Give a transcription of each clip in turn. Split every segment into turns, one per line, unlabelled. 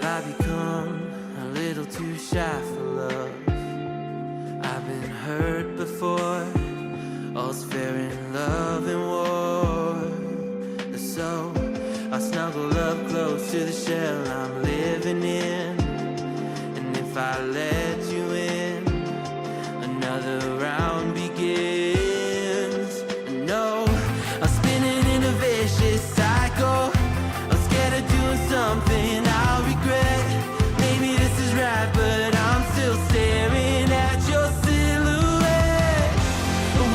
I become a little too shy for love? I've been hurt before. All's fair in love and war. So I snuggle up close to the shell I'm living in. And if I let you in, another round begins. No, I'm spinning in a vicious cycle. I'm scared of doing something I'll regret. Maybe this is right, but I'm still staring at your silhouette.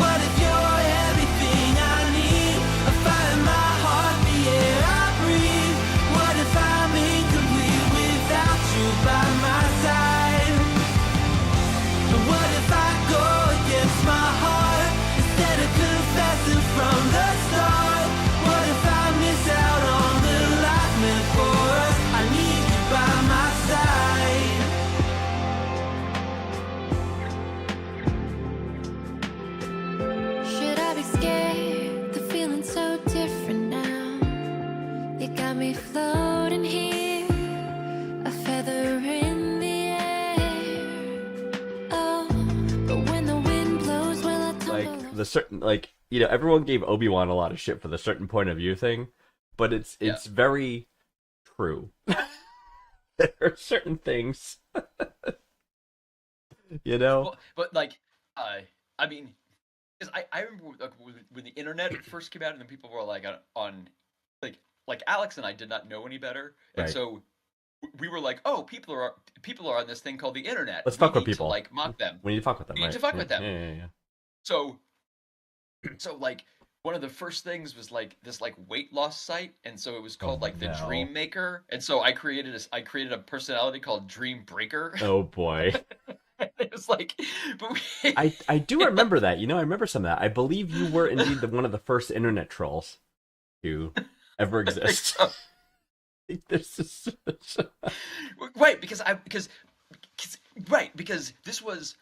What if you're everything I need? A fire in my heart, the air I breathe. What if I'm incomplete without you by my side? What if I go against my heart instead of confessing from the start? What if I miss out on the life meant for us? I need you by my side.
Should I be scared? The feeling's so different now. You got me floating here, a feather in the air. Oh, but when the wind blows, well, I tumble.
Like the certain, like, you know, everyone gave Obi-Wan a lot of shit for the certain point of view thing, but it's very true. There are certain things, you know.
Well, but like, I mean, because I remember like, when the internet first came out, and then people were like on like Alex and I did not know any better, and
Right.
so we were like, oh, people are on this thing called the internet.
Let's
We
fuck with
need to,
people.
like, mock them.
We need to fuck with them.
We need
right?
to fuck with them.
Yeah.
So like one of the first things was like this like weight loss site, and so it was called like the
no.
Dream Maker, and so I created a personality called Dream Breaker.
Oh boy.
It was like, but we,
I do remember that. You know, I remember some of that. I believe you were indeed one of the first internet trolls to ever exist. This is
right, because this was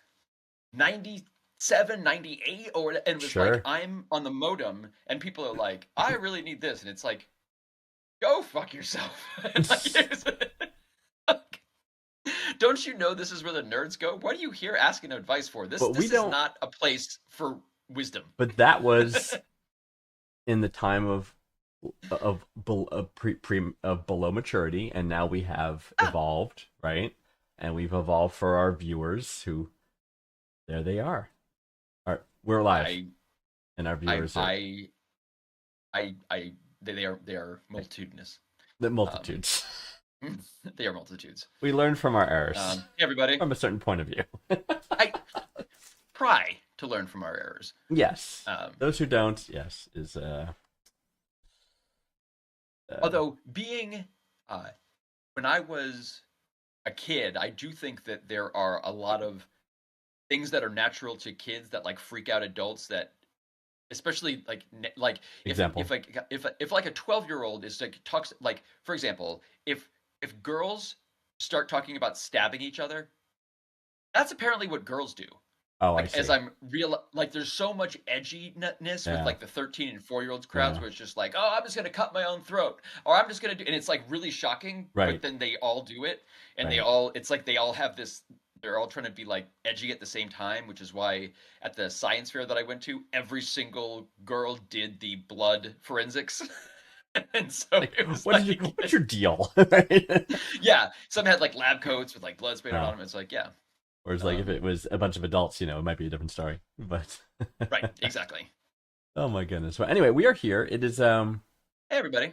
97, 98, or and it was
Sure.
like I'm on the modem and people are like, I really need this, and it's like, go fuck yourself. Like, don't you know this is where the nerds go? What are you here asking advice for? This is not a place for wisdom.
But that was in the time of below maturity, and now we have evolved, right? And we've evolved for our viewers who, there they are. We're live, and our viewers
they are multitudinous.
the multitudes.
They are multitudes.
We learn from our errors,
Hey, everybody.
from a certain point of view.
I try to learn from our errors.
Yes. Those who don't, yes, is
although being when I was a kid, I do think that there are a lot of things that are natural to kids that like freak out adults, that especially like
Example.
if like a 12-year-old is like talks, like, for example, if girls start talking about stabbing each other, that's apparently what girls do.
Oh,
like,
I see.
as I'm real, like there's so much edginess with like the 13 and 4-year-olds crowds, where it's just like, oh, I'm just gonna cut my own throat, or I'm just gonna do, and it's like really shocking,
Right.
but then they all do it, and
Right.
it's like they all have this, they're all trying to be like edgy at the same time, which is why at the science fair that I went to, every single girl did the blood forensics. And so it was
what's your deal?
yeah, some had like lab coats with like blood sprayed on them. It's like, yeah.
Whereas, like, if it was a bunch of adults, you know, it might be a different story. But
right, exactly.
Oh my goodness. Well, anyway, we are here. It is
Hey, everybody.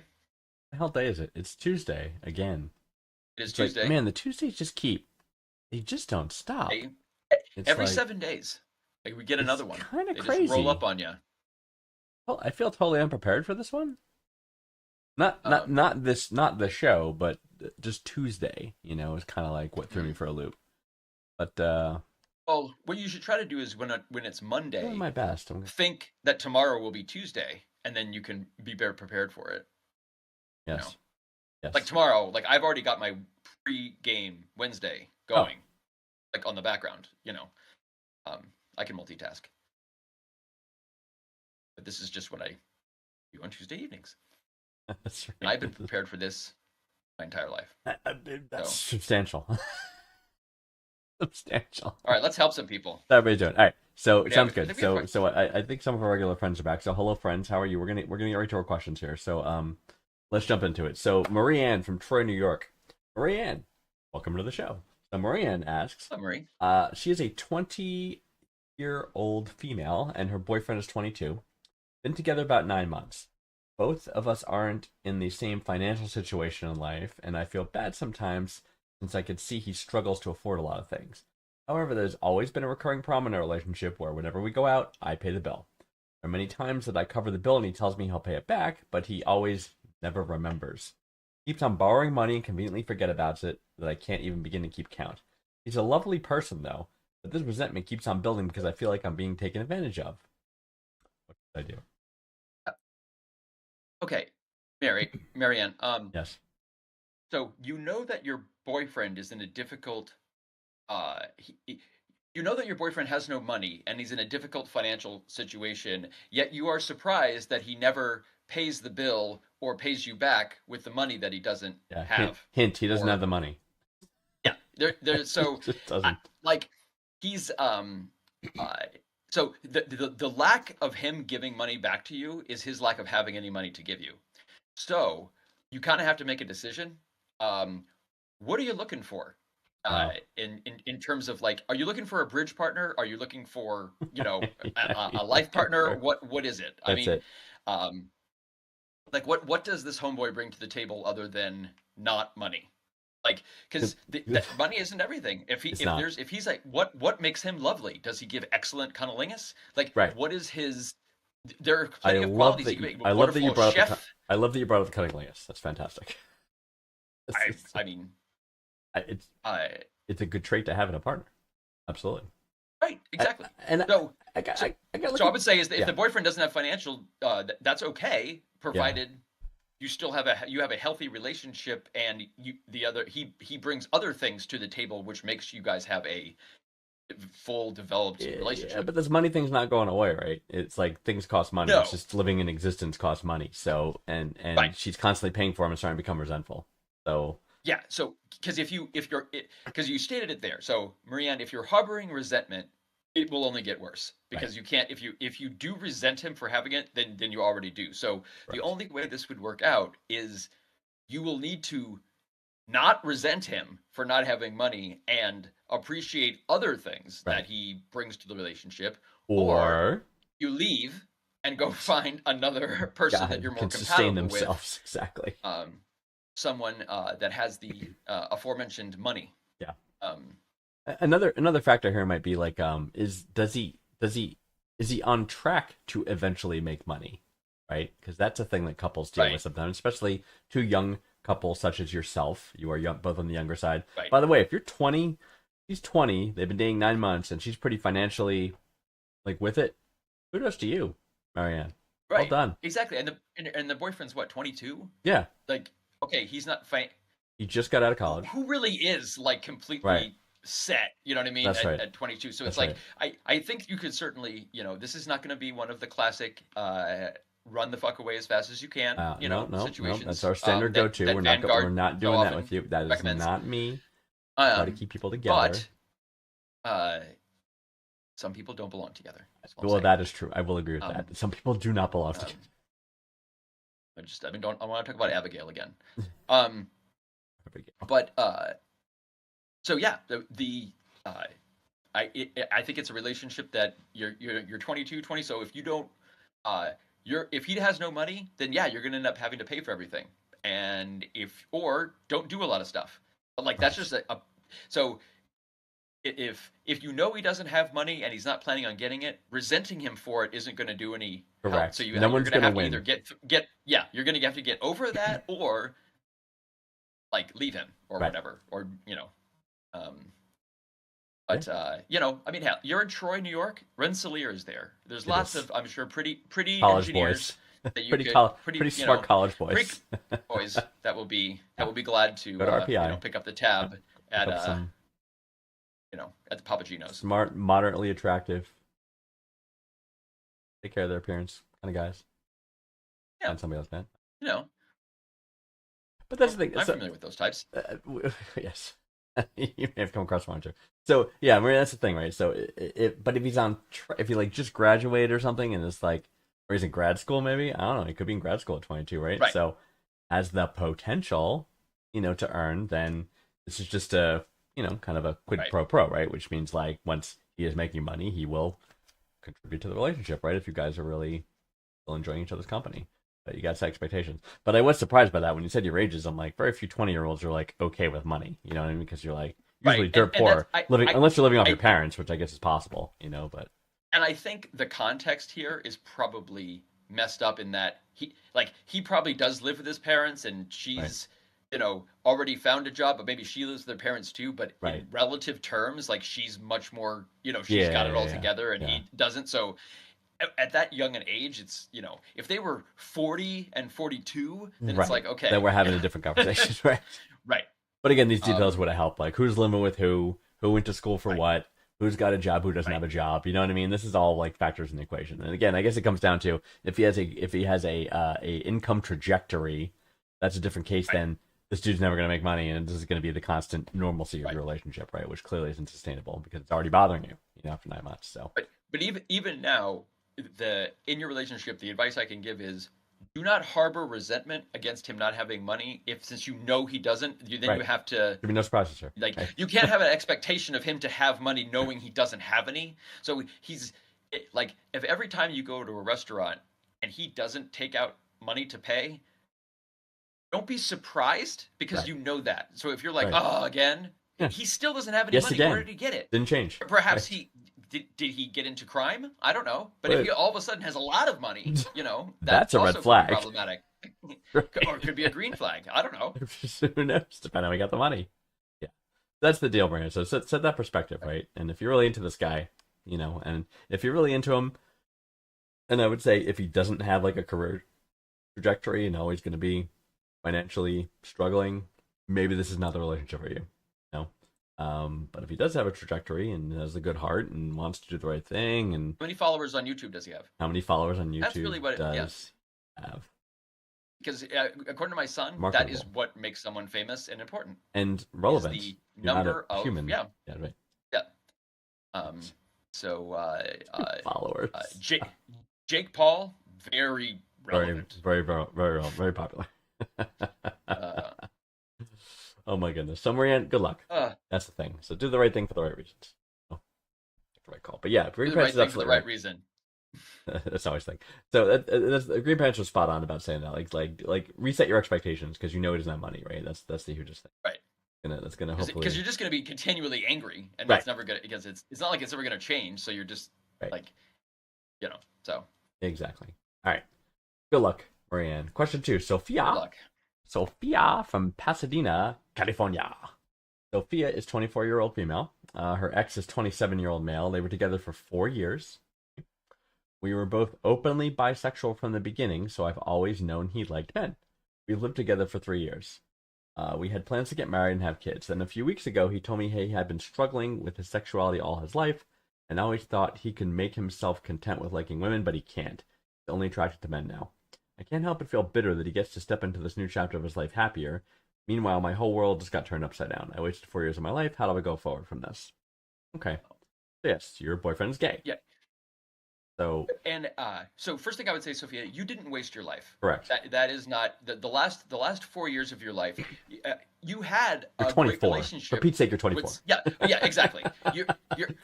the hell day is it? It's Tuesday again.
It is
It's
Tuesday.
Like, man, the Tuesdays they just don't stop.
Every
like,
7 days, like, we get another one.
Kind of
They
crazy.
just roll up on you.
Well, I feel totally unprepared for this one. Not the show, but just Tuesday. You know, is kind of like what threw me for a loop. But
well, what you should try to do is when it's Monday,
doing my best.
Think that tomorrow will be Tuesday, and then you can be better prepared for it.
Yes.
You know?
Yes.
Like tomorrow, like I've already got my pre-game Wednesday going, like on the background. You know, I can multitask. But this is just what I do on Tuesday evenings.
That's right.
And I've been prepared for this my entire life.
That's
So.
substantial. Substantial.
All right, let's help some people.
How everybody doing? All right, so
Yeah,
sounds
I
good.
think we have
So I think some of our regular friends are back. So hello, friends. How are you? We're gonna get right to our questions here. So let's jump into it. So Marie Ann from Troy, New York. Marie Ann, welcome to the show. So Marie Ann asks,
Marie.
she is a 20-year-old female, and her boyfriend is 22. Been together about 9 months. Both of us aren't in the same financial situation in life, and I feel bad sometimes since I could see he struggles to afford a lot of things. However, there's always been a recurring problem in our relationship where whenever we go out, I pay the bill. There are many times that I cover the bill and he tells me he'll pay it back, but he always never remembers. He keeps on borrowing money and conveniently forget about it that I can't even begin to keep count. He's a lovely person, though, but this resentment keeps on building because I feel like I'm being taken advantage of. What should I do?
Okay, Marianne.
Yes.
So you know that your boyfriend is in a difficult. You know that your boyfriend has no money and he's in a difficult financial situation. Yet you are surprised that he never pays the bill or pays you back with the money that he doesn't have.
Hint: he doesn't have the money.
Yeah, there's so
Just doesn't.
like he's so the lack of him giving money back to you is his lack of having any money to give you. So you kind of have to make a decision. What are you looking for? In terms of like, are you looking for a bridge partner? Are you looking for, a life partner? What is it? I mean, like what does this homeboy bring to the table other than not money? Like, because money isn't everything. If he's like, what makes him lovely? Does he give excellent cunnilingus? Like, what is his? There are plenty of qualities.
I love that you brought up the cunnilingus. That's fantastic.
I mean,
it's a good trait to have in a partner. Absolutely.
Right. Exactly. So I would say is that if the boyfriend doesn't have financial, that's okay, provided you still have a healthy relationship, and he brings other things to the table, which makes you guys have a full developed relationship.
Yeah, but this money thing's not going away, right? It's like things cost money.
No.
It's just living in existence costs money. So and she's constantly paying for him and starting to become resentful. So
yeah, so because because you stated it there. So Marianne, if you're harboring resentment, it will only get worse because you can't. If you do resent him for having it, then you already do. So the only way this would work out is you will need to not resent him for not having money and appreciate other things that he brings to the relationship, or you leave and go find another person that you're more compatible
sustain themselves.
with.
Exactly.
Someone that has the aforementioned money.
Yeah. Another factor here might be like, is he on track to eventually make money, right? Because that's a thing that couples deal with sometimes, especially two young couples such as yourself. You are young, both on the younger side. Right. By the way, if you're 20, she's 20. They've been dating 9 months, and she's pretty financially like with it. Kudos to you, Marianne. Well done.
Exactly. And the boyfriend's what, 22?
Yeah.
Like, okay, he's not
he just got out of college.
Who really is like completely set, you know what I mean?
That's
at 22. So it's like I think you could certainly, this is not going to be one of the classic run the fuck away as fast as you can, situations.
No, that's our standard go-to. We're not doing that with you. That is not me. Try to keep people together.
But some people don't belong together.
Well, that is true. I will agree with that. Some people do not belong together.
I want to talk about Abigail again. But so yeah, I think it's a relationship that you're 22, 20. So if you don't, if he has no money, then yeah, you're gonna end up having to pay for everything, and or don't do a lot of stuff. But like that's just so. If he doesn't have money and he's not planning on getting it, resenting him for it isn't going to do any help. So you're going to have to either you're going to have to get over that or like leave him or whatever, or But I mean, hell, you're in Troy, New York. Rensselaer is there. There's lots of, I'm sure, pretty
college
engineers
boys.
That you
pretty smart college boys.
Boys that will be glad to
go to RPI.
Pick up the tab at at the Papagino's.
Smart, moderately attractive, take care of their appearance kind of guys.
Yeah.
Find somebody else, man. But that's the thing.
I'm
So,
familiar with those types.
yes, you may have come across one too. So yeah, I mean that's the thing, right? So but if he's if he like just graduated or something, and it's like, or he's in grad school, maybe I don't know. He could be in grad school at 22, right?
Right.
So has the potential, to earn, then this is just a kind of a quid pro quo, right? Which means like once he is making money, he will contribute to the relationship, right? If you guys are really still enjoying each other's company. But you got set expectations. But I was surprised by that when you said your ages. I'm like, very few 20-year-olds are like okay with money. You know what I mean? Because you're like usually dirt poor, unless you're living off your parents, which I guess is possible. But
and I think the context here is probably messed up in that he probably does live with his parents, and she's already found a job, but maybe she lives with her parents too. But in relative terms, like she's much more she's got it all together, and he doesn't. So at that young an age, it's if they were 40 and 42, then it's like okay,
then we're having a different conversation, right?
Right.
But again, these details would have helped, like who's living with who went to school for what, who's got a job, who doesn't have a job. You know what I mean? This is all like factors in the equation. And again, I guess it comes down to if he has a income trajectory, that's a different case than this dude's never going to make money, and this is going to be the constant normalcy of your relationship, right? Which clearly isn't sustainable because it's already bothering you, after 9 months. So,
but even now, in your relationship, the advice I can give is do not harbor resentment against him not having money. Since he doesn't, you have to.
There'll be no surprises here.
Like you can't have an expectation of him to have money knowing he doesn't have any. So he's like, if every time you go to a restaurant and he doesn't take out money to pay, don't be surprised because you know that. So if you're like, oh, again, he still doesn't have any money.
Again.
Where did he get it?
Didn't change.
Perhaps he. Did he get into crime? I don't know. But if he all of a sudden has a lot of money,
that's a red flag.
Problematic. Or it could be a green flag. I don't know.
Who knows? Depending on how we got the money. Yeah. That's the deal bringer. So set that perspective, right? And if you're really into this guy, and if you're really into him, and I would say if he doesn't have like a career trajectory and always going to be financially struggling, maybe this is not the relationship for you. But if he does have a trajectory and has a good heart and wants to do the right thing, and
how many followers on YouTube does he have?
How many followers on YouTube
That's really what
does have?
Because according to my son, that is what makes someone famous and important
and relevant.
The number of
human.
Yeah.
Right.
Yeah. So
followers.
Jake Paul, very relevant.
Very popular. Oh my goodness. So Marianne, good luck. That's the thing. So do the right thing for the right reasons. Oh, the right call. But yeah, Green
Pants is absolutely right reason.
That's always the thing. So Green Pants was spot on about saying that. Like reset your expectations because he doesn't have money, right? That's the hugest thing.
Right.
That's gonna hopefully
because you're just gonna be continually angry, and that's never gonna because it's not like it's ever gonna change. So you're just like, so
exactly. All right. Good luck, Marianne. Question 2, Sophia.
Good luck.
Sophia from Pasadena, California. Sophia is 24-year-old female. Her ex is 27-year-old male. They were together for 4 years. We were both openly bisexual from the beginning, so I've always known he liked men. We lived together for 3 years. We had plans to get married and have kids. Then a few weeks ago, he told me he had been struggling with his sexuality all his life and always thought he could make himself content with liking women, but he can't. He's only attracted to men now. I can't help but feel bitter that he gets to step into this new chapter of his life happier. Meanwhile, my whole world just got turned upside down. I wasted 4 years of my life. How do I go forward from this? Okay. So yes, your boyfriend's gay.
Yeah.
So
so first thing I would say, Sophia, you didn't waste your life.
Correct.
That is not the last 4 years of your life. You had
you're
a
24.
great relationship.
For Pete's sake, you're 24.
Yeah, exactly. You're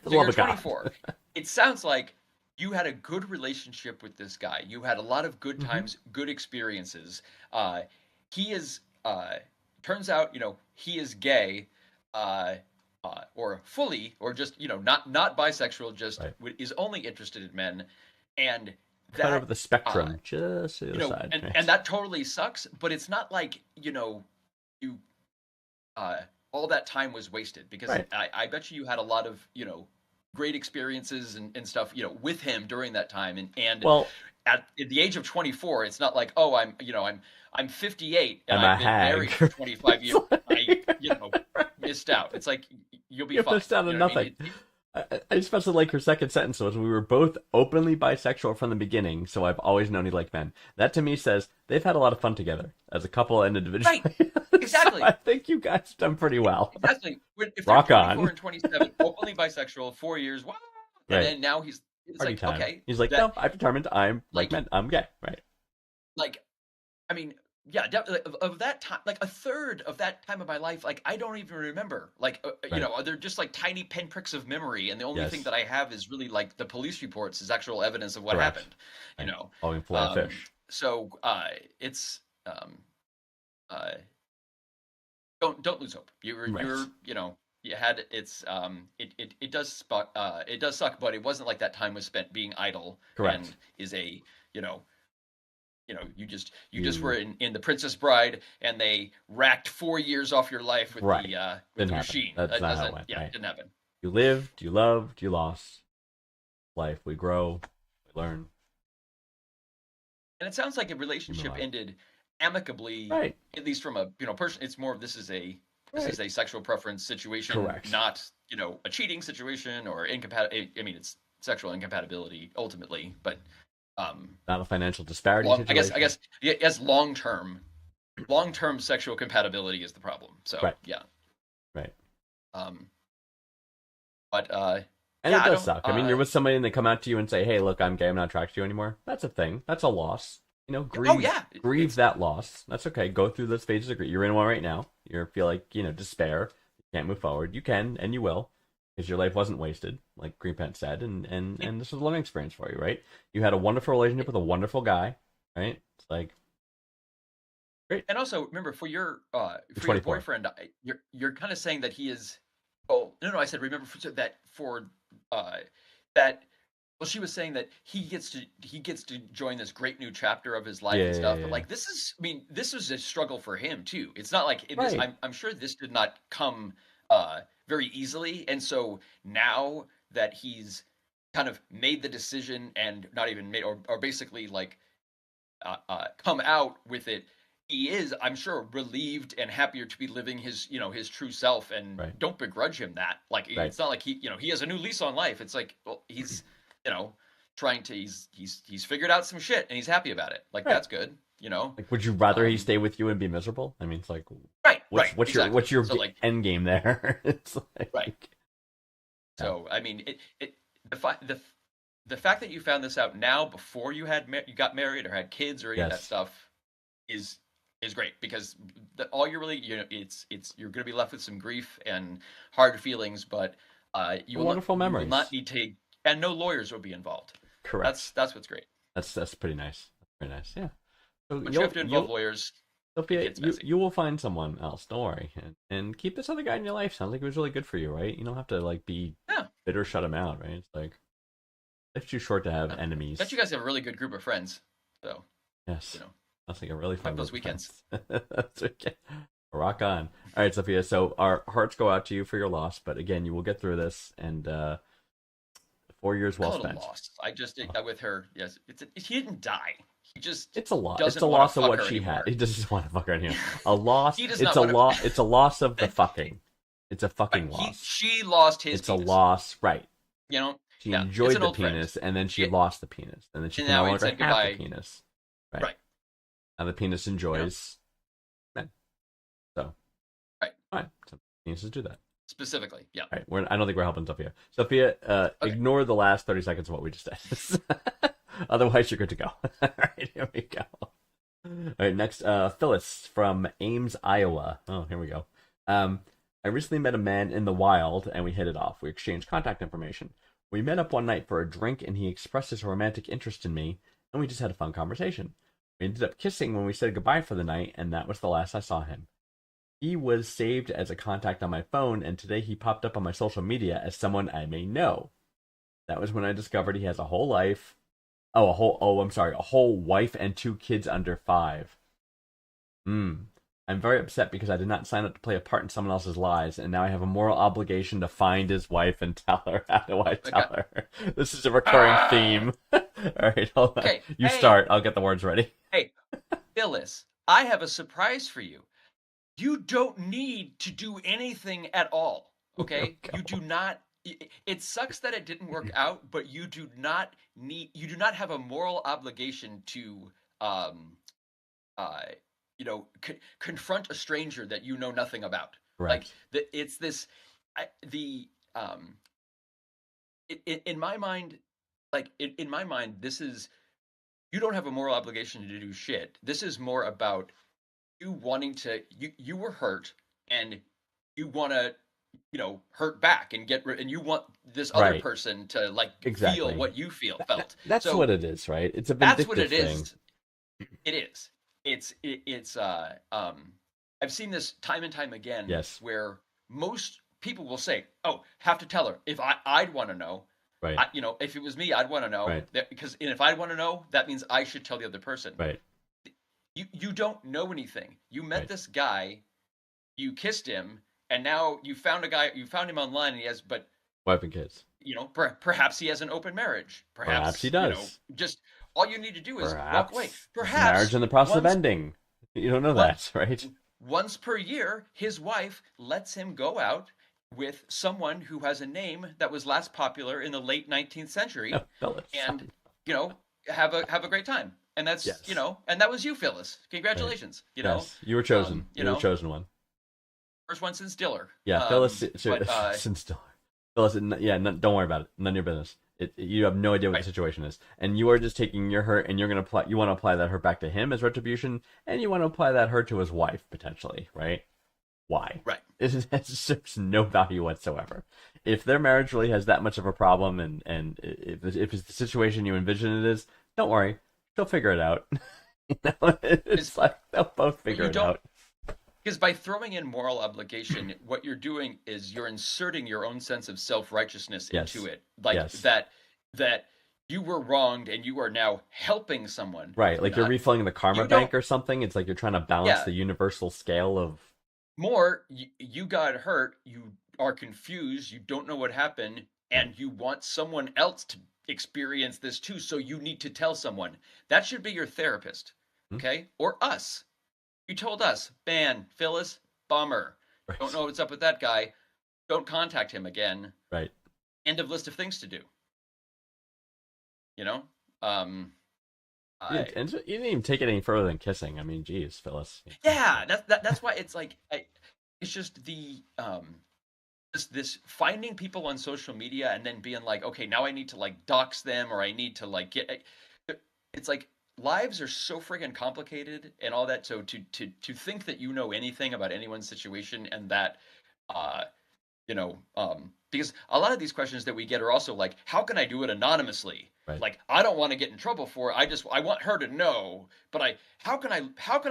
24. It sounds like you had a good relationship with this guy. You had a lot of good times, good experiences. He is, turns out, he is gay, or fully, or just, not bisexual, just is only interested in men. And that
kind of the spectrum, just to the side.
And that totally sucks, but it's not like, you, all that time was wasted because I bet you had a lot of, great experiences and stuff, with him during that time. And well, at the age of 24, it's not like, oh, I'm 58 and I've been married for 25 years. I missed out. It's like you'll be fine.
Missed out on nothing. I especially like her second sentence was, we were both openly bisexual from the beginning, so I've always known he liked men. That to me says they've had a lot of fun together as a couple and individually.
Right. Exactly.
So I think you guys have done pretty well.
Exactly. If
Rock
they're
on.
24 and 27, openly bisexual, 4 years, wow. And
Right.
then now it's
Party
like,
time.
okay.
He's like, no, I've determined I'm like men. I'm gay. Right.
Like, I mean, yeah, definitely of that time, like a third of that time of my life, like I don't even remember. Like, you
Right.
know, they're just like tiny pinpricks of memory, and the only thing
Yes.
that I have is really like the police reports is actual evidence of what
Correct.
happened. You
Right.
know,
Falling flat
Um,
fish.
so it's uh, don't lose hope. You're
Right.
you know, you had it does suck, but it wasn't like that time was spent being idle.
Correct.
And is a you know you just
You-
were in the Princess Bride, and they racked 4 years off your life with
Right.
the
Didn't happen.
machine.
That's
That
not how it
doesn't-
went,
yeah,
right.
it didn't happen.
You lived, you loved, you lost. Life, we grow, we learn.
And it sounds like a relationship
on.
ended amicably,
Right.
at least from a person. It's more of this is a sexual preference situation,
Correct.
not a cheating situation or incompatibility. I mean, it's sexual incompatibility ultimately, but
Not a financial disparity
I
situation.
guess yeah, as long term sexual compatibility is the problem. So
Right.
yeah,
Right.
but
And
yeah,
it does suck. I mean, you're with somebody and they come out to you and say, hey, look, I'm gay, I'm not attracted to you anymore. That's a thing. That's a loss. You know, grieve,
oh yeah,
grieve that loss. That's okay. Go through those phases of grief. You're in one right now. You feel like, despair. You can't move forward. You can, and you will, because your life wasn't wasted, like Green Pant said, and this was a learning experience for you, right? You had a wonderful relationship with a wonderful guy, right? It's like, great.
And also remember for your
24.
boyfriend, you're kind of saying that he is. Oh no, I said remember that for that. Well, she was saying that he gets to join this great new chapter of his life and stuff.
Yeah.
But like this is, I mean, this was a struggle for him too. It's not like
Right.
I'm sure this did not come very easily. And so now that he's kind of made the decision and not even made or basically like come out with it, he is, I'm sure, relieved and happier to be living his his true self. And
Right.
don't begrudge him that. Like
Right.
it's not like he has a new lease on life. It's like, well, he's trying to he's figured out some shit and he's happy about it. Like
Right.
that's good.
Like, would you rather he stay with you and be miserable? I mean, it's like,
Right.
what's
Exactly.
your
So, like,
end game there? It's like,
Right. So I mean, the fact that you found this out now before you got married or had kids or any of that
Yes.
stuff is great, because all you're really it's you're going to be left with some grief and hard feelings, but you will
wonderful
not,
memories.
You will not need to, and no lawyers will be involved.
Correct.
That's what's great.
That's pretty nice. That's very nice. Yeah. So
But you have to involve lawyers.
Sophia,
It's messy.
you will find someone else. Don't worry, and keep this other guy in your life. Sounds like it was really good for you, right? You don't have to like be
Yeah.
bitter, shut him out, right? It's like life's too short to have enemies.
Bet you guys have a really good group of friends. So
Yes,
you know.
that's like a really fun
those
group of
weekends.
friends. That's okay. Rock on. All right, Sophia. So our hearts go out to you for your loss, but again, you will get through this, and 4 years well
a little
spent.
lost. I just with her. Yes, he didn't die. He just
It's a loss.
doesn't
It's a
wanna
loss of
fuck
what
her
she
anymore.
had. He doesn't want to fuck her anymore. A loss.
He does
It's
not
a
wanna-
loss. It's a loss of the fucking. It's a fucking loss.
She lost his.
It's
penis,
a loss, right?
You know.
She
Yeah,
enjoyed
it's an
the
old friend.
penis, and then she
Yeah.
lost the penis, and then she
And
can
now
no
he
longer
said
have
goodbye.
the penis.
Right.
Now the penis enjoys men. So.
Right.
Fine. So penises do that.
Specifically, yeah.
All right. I don't think we're helping Sophia. Sophia, ignore the last 30 seconds of what we just said. Otherwise, you're good to go. All right, here we go. All right, next, Phyllis from Ames, Iowa. Oh, here we go. I recently met a man in the wild, and we hit it off. We exchanged contact information. We met up one night for a drink, and he expressed his romantic interest in me, and we just had a fun conversation. We ended up kissing when we said goodbye for the night, and that was the last I saw him. He was saved as a contact on my phone, and today he popped up on my social media as someone I may know. That was when I discovered he has a whole life. A whole wife and 2 kids under 5. I'm very upset because I did not sign up to play a part in someone else's lives, and now I have a moral obligation to find his wife and tell her. How do I tell her? This is a recurring theme. All right, hold on.
Okay,
You
hey.
start. I'll get the words ready.
Hey, Phyllis, I have a surprise for you. You don't need to do anything at all. Okay,
Okay.
you do not it sucks that it didn't work out, but you do not have a moral obligation to uh confront a stranger that you know nothing about. Like
Correct.
it's this I, the in my mind, like in my mind, this is you don't have a moral obligation to do shit. This is more about you wanting to you were hurt and you want to hurt back and and you want this other
Right.
person to like feel
Exactly.
what you felt.
That's
So
what it is, right? It's a
that's what
vindictive
it
thing.
is. It is. It's I've seen this time and time again
Yes.
where most people will say, "Oh, have to tell her." If I'd want to know,
Right.
if it was me, I'd want to know
Right.
that because and if I want to know, that means I should tell the other person.
Right.
You don't know anything. You met
Right.
this guy, you kissed him, and now you found a guy. You found him online, and he has, but
Wife and kids.
perhaps he has an open marriage.
Perhaps he
Perhaps
does.
just all you need to do is walk away.
Perhaps his marriage
Perhaps
in the process of
once
ending. You don't know
once
that, right?
once per year, his wife lets him go out with someone who has a name that was last popular in the late 19th century,
Phyllis.
and you know have a great time. And that's
Yes.
and that was you, Phyllis.
Right.
Congratulations.
Yes. You were chosen.
You
You were the
know,
chosen one.
first one since Diller.
Yeah, Phyllis.
But
Since Phyllis. Yeah, don't worry about it. None of your business. You have no idea what the
right,
situation is, and you are just taking your hurt, and you're gonna apply. You want to apply that hurt back to him as retribution, and you want to apply that hurt to his wife potentially, right? Why?
right.
It serves no value whatsoever. If their marriage really has that much of a problem, and if it's the situation you envision it is, don't worry, they'll figure it out. It's
Because
like they'll both figure
you
it
don't
out.
because by throwing in moral obligation, what you're doing is you're inserting your own sense of self-righteousness into
Yes.
it. Like
Yes.
that you were wronged and you are now helping someone
Right.
through
Like you're
that.
refilling the karma
You don't
bank or something. It's like you're trying to balance
yeah,
the universal scale of.
more you got hurt, you are confused, you don't know what happened, and you want someone else to experience this too, so you need to tell someone. That should be your therapist,
Hmm?
okay? Or us. You told us, man, Phyllis, bummer. Don't
Right.
know what's up with that guy. Don't contact him again.
Right.
End of list of things to do. You know? Um I
And you didn't even take it any further than kissing. I mean, geez, Phyllis.
yeah, that's why it's like it's just the this finding people on social media and then being like, okay, now I need to like dox them or I need to like get it's like lives are so friggin' complicated and all that. So to think that you know anything about anyone's situation and that uh because a lot of these questions that we get are also like, how can I do it anonymously?
Right.
Like, I don't want to get in trouble for it. I want her to know, but how can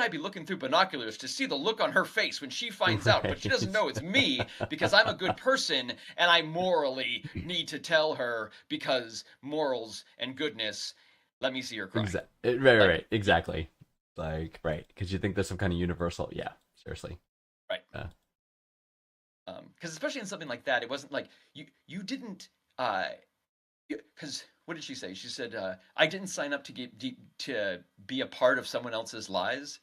I be looking through binoculars to see the look on her face when she finds out, but she doesn't know it's me because I'm a good person and I morally need to tell her because morals and goodness. Let me see her cry.
Right.
Like,
Exactly. Like, right. Because you think there's some kind of universal. Yeah. Seriously.
right.
Yeah.
Because especially in something like that, it wasn't like you didn't because what did she say? She said, "I didn't sign up to to be a part of someone else's lies."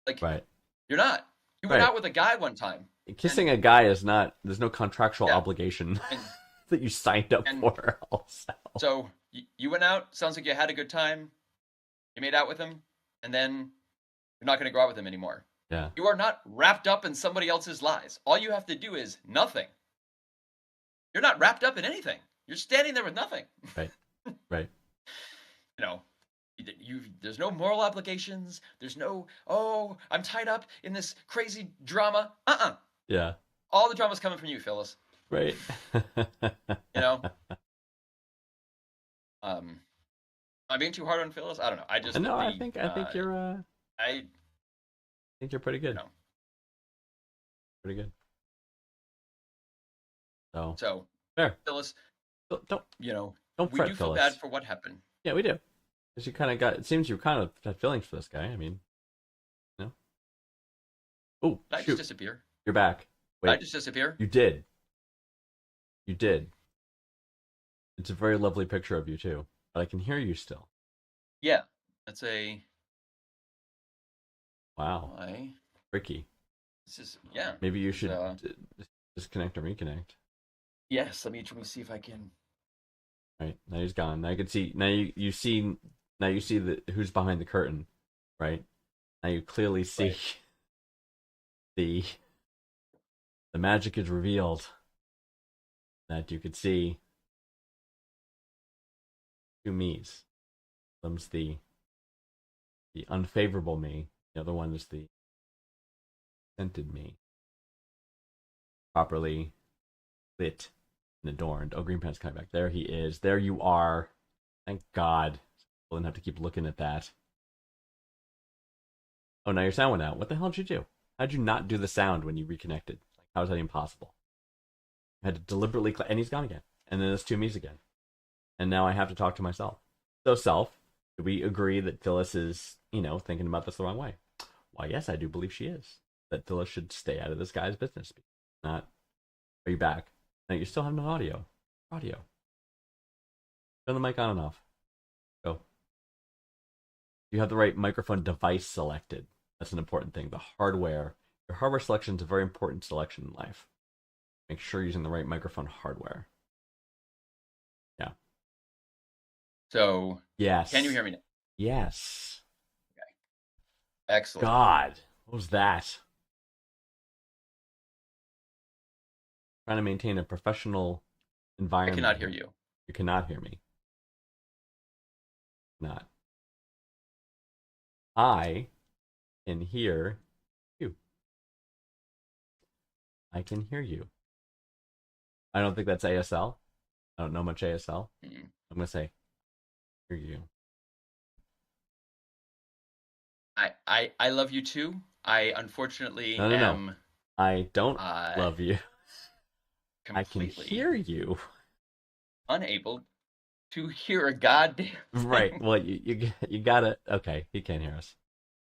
Like
Right.
you're not. You went
Right.
out with a guy one time,
Kissing
and
a guy is not. There's no contractual
yeah,
obligation
and
that you signed up
and
for. Also.
so you went out. Sounds like you had a good time. You made out with him, and then you're not going to go out with him anymore.
Yeah.
You are not wrapped up in somebody else's lies. All you have to do is nothing. You're not wrapped up in anything. You're standing there with nothing.
Right. Right.
You know, there's no moral obligations. There's no, oh, I'm tied up in this crazy drama.
Yeah.
All the drama's coming from you, Phyllis.
Right.
You know, am I being too hard on Phyllis? I don't know. I just
No, I think you're
I
pretty good.
know.
Pretty good. So
So
fair.
Phyllis,
Don't
we
fret,
do feel
Phyllis.
bad for what happened.
Yeah, we do. Because you kind of got. It seems you kind of had feelings for this guy. I mean, you know. Oh
Did I just
shoot!
disappear?
You're back.
Did I
Wait,
just disappear?
you did. You did. It's a very lovely picture of you too, but I can hear you still.
Yeah, that's a
Wow,
why.
tricky.
This is yeah.
Maybe you
It's,
should disconnect and reconnect.
Yes, let me see if I can.
Right now he's gone. Now you can see. Now you see the who's behind the curtain, right? Now you clearly see
Right.
the the magic is revealed. That you could see two me's. One's the unfavorable me. The other one is the scented me. Properly lit and adorned. Oh, Green Pant's coming back. There he is. There you are. Thank God. I didn't have to keep looking at that. Oh, now your sound went out. What the hell did you do? How'd you not do the sound when you reconnected? Like, how is that even possible? I had to deliberately, and he's gone again. And then it's two me's again. And now I have to talk to myself. So, self, do we agree that Phyllis is, thinking about this the wrong way? Why, yes, I do believe she is. That Phyllis should stay out of this guy's business. Not. Are you back? No, you still have no audio. Audio. Turn the mic on and off. Go. You have the right microphone device selected. That's an important thing. The hardware. Your hardware selection is a very important selection in life. Make sure you're using the right microphone hardware. Yeah.
So,
yes.
Can you hear me now?
Yes.
Okay. Excellent.
God, what was that? Trying to maintain a professional environment.
I cannot hear you.
You cannot hear me. Not. I can hear you. I can hear you. I don't think that's ASL. I don't know much ASL.
Mm-hmm.
I'm going to say, hear you.
I love you too. I unfortunately
No.
am.
I don't love you. I can
Completely
hear you.
unable to hear a goddamn thing.
Right. Well, you gotta. Okay, he can't hear us.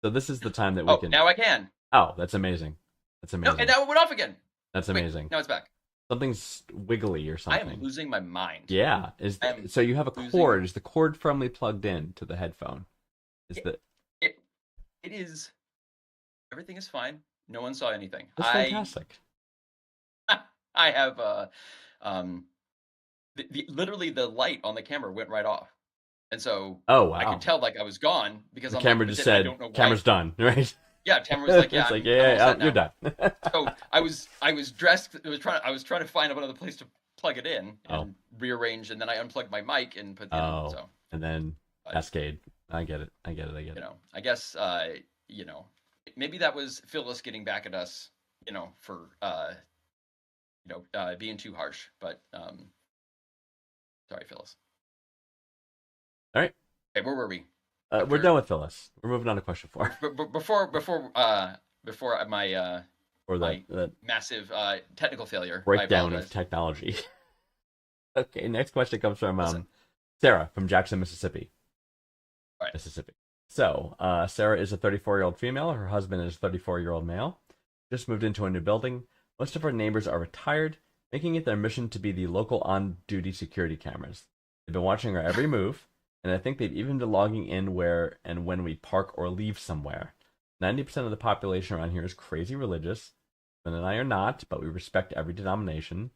So this is the time that we can.
Now I can.
Oh, that's amazing. That's amazing.
No, and now it went off again.
That's amazing.
Wait, now it's back.
Something's wiggly or something.
I am losing my mind.
Yeah. So you have a cord. Is the cord firmly plugged in to the headphone?
It is. Everything is fine. No one saw anything.
That's fantastic.
I have literally the light on the camera went right off, and so
oh wow,
I could tell like I was gone because
the camera just said camera's done, right?
Yeah, camera was like, yeah,
it's like yeah, you're done.
So I was dressed. I was trying to find another place to plug it in and rearrange, and then I unplugged my mic and put it in. So
and then cascade. I get it.
You know, I guess maybe that was Phyllis getting back at us. For being too harsh. But sorry, Phyllis.
All right.
Okay, where were we?
We're done with Phyllis. We're moving on to question 4.
Before my
or the
massive technical failure,
breakdown of technology. Okay, next question comes from Sarah from Jackson, Mississippi.
All right.
Mississippi. So, Sarah is a 34-year-old female. Her husband is a 34-year-old male. Just moved into a new building. Most of her neighbors are retired, making it their mission to be the local on-duty security cameras. They've been watching our every move, and I think they've even been logging in where and when we park or leave somewhere. 90% of the population around here is crazy religious. Ben and I are not, but we respect every denomination,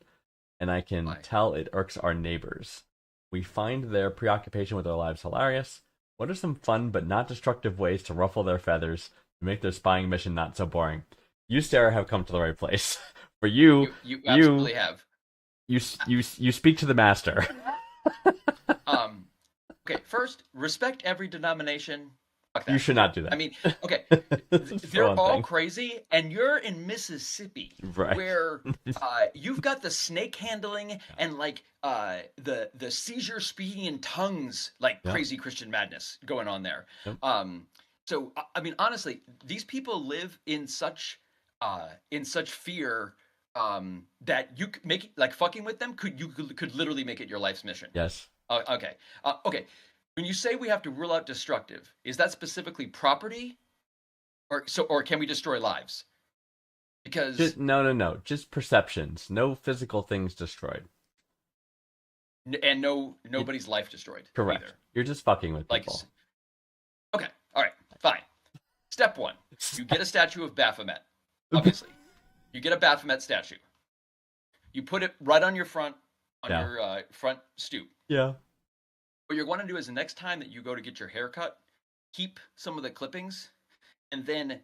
and I can tell it irks our neighbors. We find their preoccupation with our lives hilarious. What are some fun but not destructive ways to ruffle their feathers to make their spying mission not so boring? You, Sarah, have come to the right place. For you
absolutely have.
You speak to the master.
Okay, first, respect every denomination. Fuck that.
You should not do that.
I mean, okay, they're all crazy, and you're in Mississippi,
right,
where you've got the snake handling and like the seizure speaking in tongues, like crazy Christian madness going on there. Yep. So I mean, honestly, these people live in such fear that you make like fucking with them could literally make it your life's mission.
Yes.
Okay. When you say we have to rule out destructive, is that specifically property, or can we destroy lives? Because
no, just perceptions. No physical things destroyed.
And nobody's life destroyed.
Correct. Either. You're just fucking with people.
Okay. All right. Fine. Step 1: you get a statue of Baphomet. Obviously, you get a Baphomet statue. You put it right on your front
Yeah.
your front stoop.
Yeah.
What you're going to do is the next time that you go to get your hair cut, keep some of the clippings, and then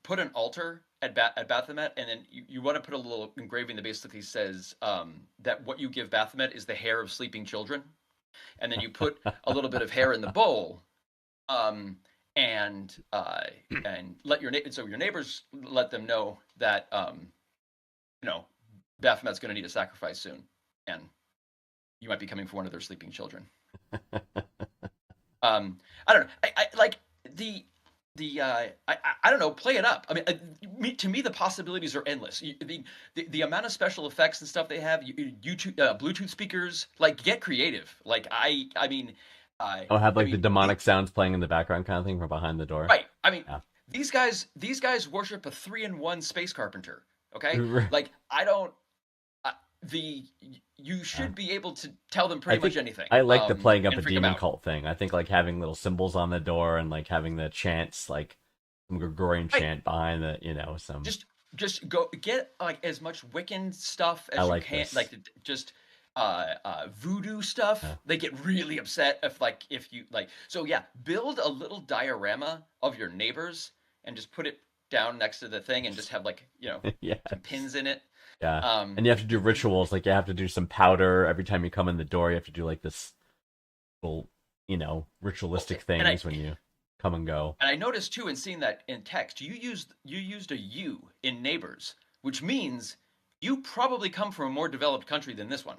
put an altar at Baphomet, and then you want to put a little engraving that basically says that what you give Baphomet is the hair of sleeping children, and then you put a little bit of hair in the bowl, and let your neighbors let them know that Baphomet's going to need a sacrifice soon, and you might be coming for one of their sleeping children. I don't know. I like I don't know. Play it up. I mean, to me, the possibilities are endless. The amount of special effects and stuff they have. YouTube, Bluetooth speakers. Like, get creative. Like, I mean,
the demonic sounds playing in the background kind of thing from behind the door.
Right. I mean,
yeah.
These guys worship a 3-in-1 space carpenter. Okay. Like, you should be able to tell them pretty much anything.
I like the playing up a demon cult thing. I think like having little symbols on the door and like having the chants, like some Gregorian chant behind the, some.
Just go get like as much Wiccan stuff as you can. Like just voodoo stuff. Yeah. They get really upset if you So yeah, build a little diorama of your neighbors and just put it down next to the thing and just have
yes.
some pins in it.
Yeah, and you have to do rituals, like you have to do some powder every time you come in the door. You have to do like this little, ritualistic things when you come and go.
And I noticed too, in seeing that in text, you used a U in neighbors, which means you probably come from a more developed country than this one.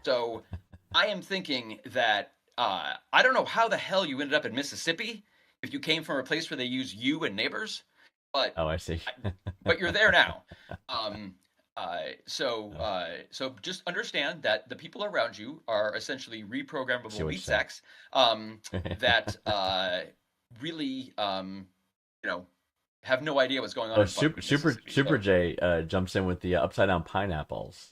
So I am thinking that I don't know how the hell you ended up in Mississippi if you came from a place where they use you and neighbors, but
I see.
But you're there now. So just understand that the people around you are essentially reprogrammable meat sacks that really have no idea what's going on.
Oh, Super J jumps in with the upside down pineapples.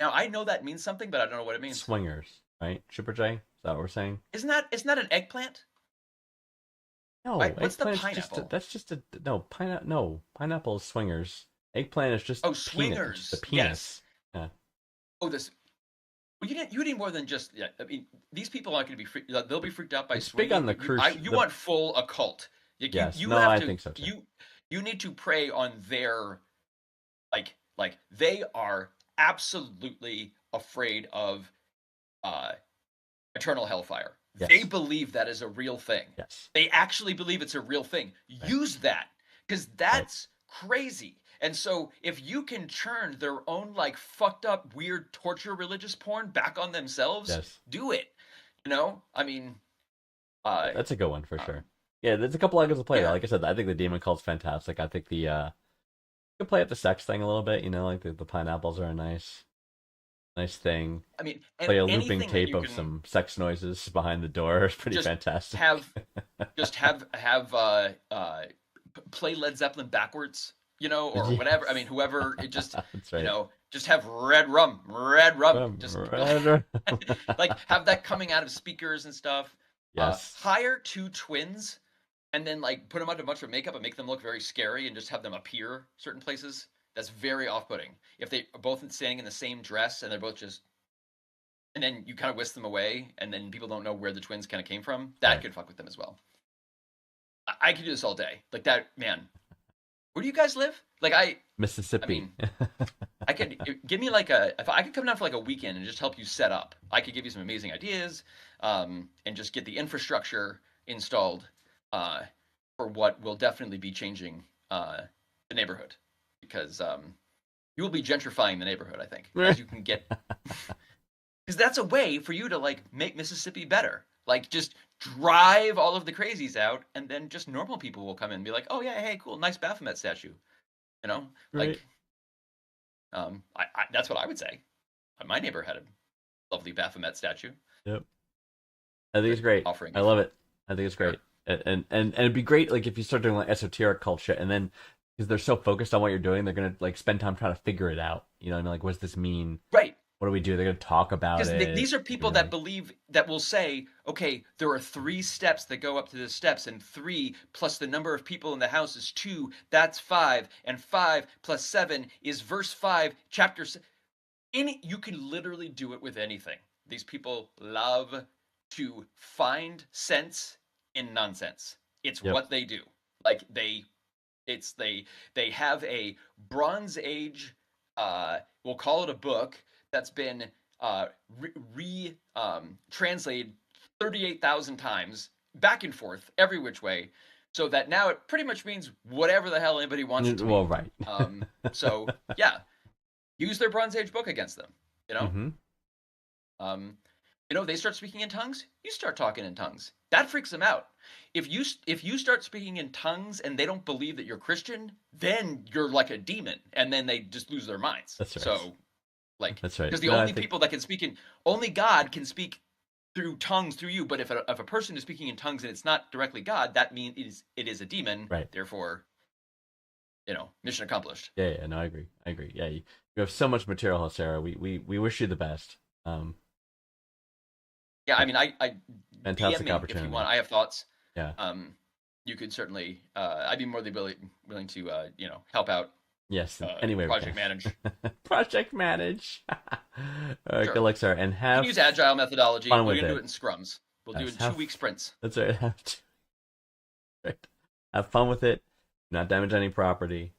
Now I know that means something, but I don't know what it means.
Swingers, right? Super J, is that what we're saying?
Isn't that an eggplant?
No,
what's the pineapple?
Pineapple is swingers. Eggplant is just
swingers.
The penis.
Yes. Yeah. Oh, this. Well, you need more than just. Yeah, I mean, these people aren't going to be. They'll be freaked out by swinging.
Big on the cruise.
You want full occult.
Yes.
I
think so too.
You need to prey on their, like they are absolutely afraid of, eternal hellfire. Yes. They believe that is a real thing.
Yes.
They actually believe it's a real thing. Right. Use that, because that's crazy. And so if you can turn their own fucked up, weird torture religious porn back on themselves, do it. I mean,
that's a good one for sure. Yeah, there's a couple angles to play. Like I said, I think the demon cult's fantastic. I think you can play up the sex thing a little bit. Like the pineapples are a nice thing.
I mean,
play a looping tape of some sex noises behind the door. It's pretty fantastic.
Play Led Zeppelin backwards, or whatever. I mean, whoever it just,
that's right.
Just have red rum, just have that coming out of speakers and stuff.
Yes.
Hire 2 twins, and then put them under a bunch of makeup and make them look very scary, and just have them appear certain places. That's very off-putting. If they are both standing in the same dress and they're both just, and then you kind of whisk them away, and then people don't know where the twins kind of came from, that could fuck with them as well. I could do this all day. Like that, man. Where do you guys live?
Mississippi.
I mean, I could give me if I could come down for a weekend and just help you set up. I could give you some amazing ideas, and just get the infrastructure installed, for what will definitely be changing the neighborhood. Because you will be gentrifying the neighborhood, I think, as you can get, because that's a way for you to make Mississippi better. Just drive all of the crazies out, and then just normal people will come in and be like, "Oh yeah, hey, cool, nice Baphomet statue,"
Right.
That's what I would say. My neighbor had a lovely Baphomet statue.
Yep, I think it's great. I love it. I think it's great, and it'd be great if you start doing esoteric culture, and then. Because they're so focused on what you're doing, they're gonna spend time trying to figure it out. You know what I mean? What does this mean?
Right.
What do we do? They're going to talk about
Because
it.
these are people that believe, that will say, okay, there are 3 steps that go up to the steps, and 3 plus the number of people in the house is 2, that's 5, and 5 plus 7 is verse 5, chapter. You can literally do it with anything. These people love to find sense in nonsense. It's what they do. Like they have a Bronze Age, we'll call it a book that's been translated 38,000 times back and forth every which way, so that now it pretty much means whatever the hell anybody wants it to
well,
mean.
right.
So yeah, use their Bronze Age book against them. You know, you know, they start speaking in tongues, you start talking in tongues. That freaks them out. If you start speaking in tongues and they don't believe that you're Christian, then you're like a demon, and then they just lose their minds.
That's right.
So, like,
that's right.
Because the people that can speak in, only God can speak through tongues through you. But if a person is speaking in tongues and it's not directly God, that means it is a demon.
Right.
Therefore, you know, mission accomplished.
Yeah. No, I agree. Yeah, you have so much material, Sarah. We wish you the best.
Yeah, I mean, I
fantastic
DM me
opportunity.
if you want. I have thoughts.
Yeah.
You could certainly. I'd be more than willing to you know, help out.
Yes. Anyway,
project manage.
Project manage. All right,
Sure.
good luck, Sarah, and have
use agile methodology.
fun
We're
with
gonna do
it.
it in scrums. We'll do
Yes,
it in 2-week sprints.
That's right. Right. Have fun with it. Not damage any property.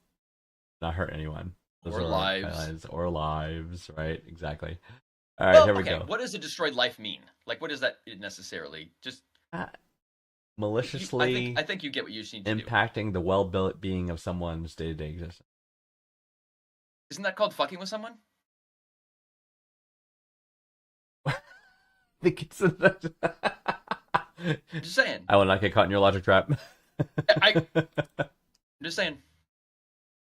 Not hurt anyone. Those
Or
are
lives.
guidelines. Or lives. Right. Exactly. All right.
Well,
here we
okay.
go.
What does a destroyed life mean? Like, what does that necessarily? Just
Maliciously
I think you get what you need to do.
impacting the well-being of someone's day-to-day existence.
Isn't that called fucking with someone?
I think it's
I'm just saying.
I will not get caught in your logic trap.
I'm just saying.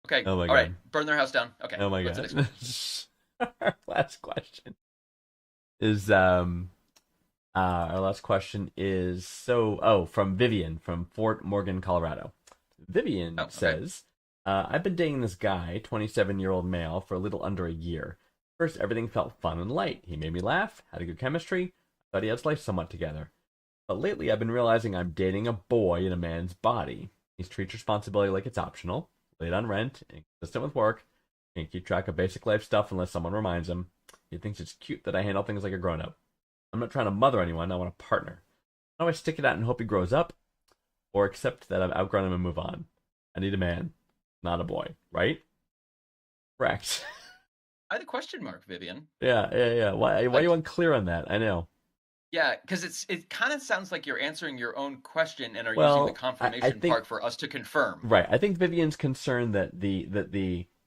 Okay.
Oh my
All
God.
right. Burn their house down. Okay.
Oh my
what's the
God.
next one?
Our last question is from Vivian from Fort Morgan, Colorado. Vivian says, I've been dating this guy, 27-year-old male, for a little under a year. First, everything felt fun and light. He made me laugh, had a good chemistry. I thought he had his life somewhat together. But lately, I've been realizing I'm dating a boy in a man's body. He treats responsibility like it's optional, late on rent, inconsistent with work, can't keep track of basic life stuff unless someone reminds him. He thinks it's cute that I handle things like a grown-up. I'm not trying to mother anyone, I want a partner. How do I stick it out and hope he grows up? Or accept that I've outgrown him and move on? I need a man, not a boy, right? Correct.
I had a question mark, Vivian.
Yeah. Why are you unclear on that? I know.
Yeah, because it kind of sounds like you're answering your own question and are using the confirmation part for us to confirm.
Right. I think Vivian's concerned that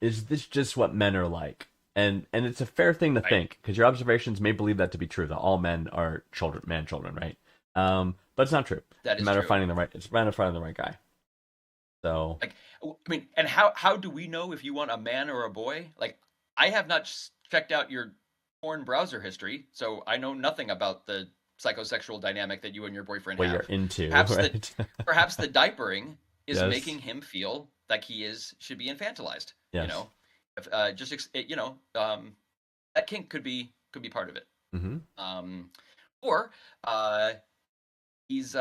is this just what men are like? And it's a fair thing to think, because your observations may believe that to be true, that all men are children, right? But it's not true.
That is
it's a matter
true.
of finding the right guy. So,
like, I mean, and how do we know if you want a man or a boy? Like, I have not checked out your porn browser history, so I know nothing about the psychosexual dynamic that you and your boyfriend
what
have.
you're into,
perhaps
right?
Perhaps the diapering is
Yes.
making him feel like he should be infantilized.
Yes.
You know, that kink could be part of it.
Mm-hmm.
Or he's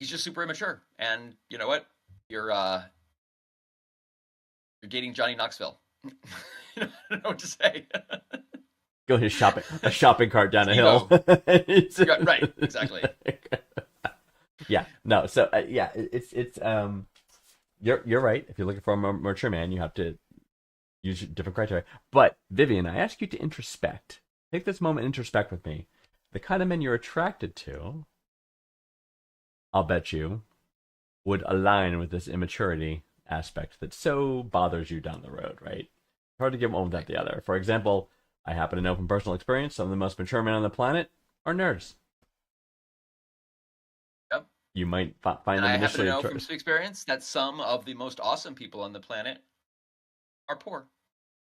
just super immature, and you know what? You're dating Johnny Knoxville. I don't know what to say.
Go to a shopping cart down a hill.
Right, exactly.
Yeah, no. So it's you're right. If you're looking for a more mature man, you have to use different criteria. But Vivian, I ask you to introspect. Take this moment, introspect with me. The kind of men you're attracted to, I'll bet you, would align with this immaturity aspect that so bothers you down the road, right? It's hard to give one without the other. For example, I happen to know from personal experience some of the most mature men on the planet are nerds.
Yep.
You might find
and
them
I happen
initially
to know from experience that some of the most awesome people on the planet are poor.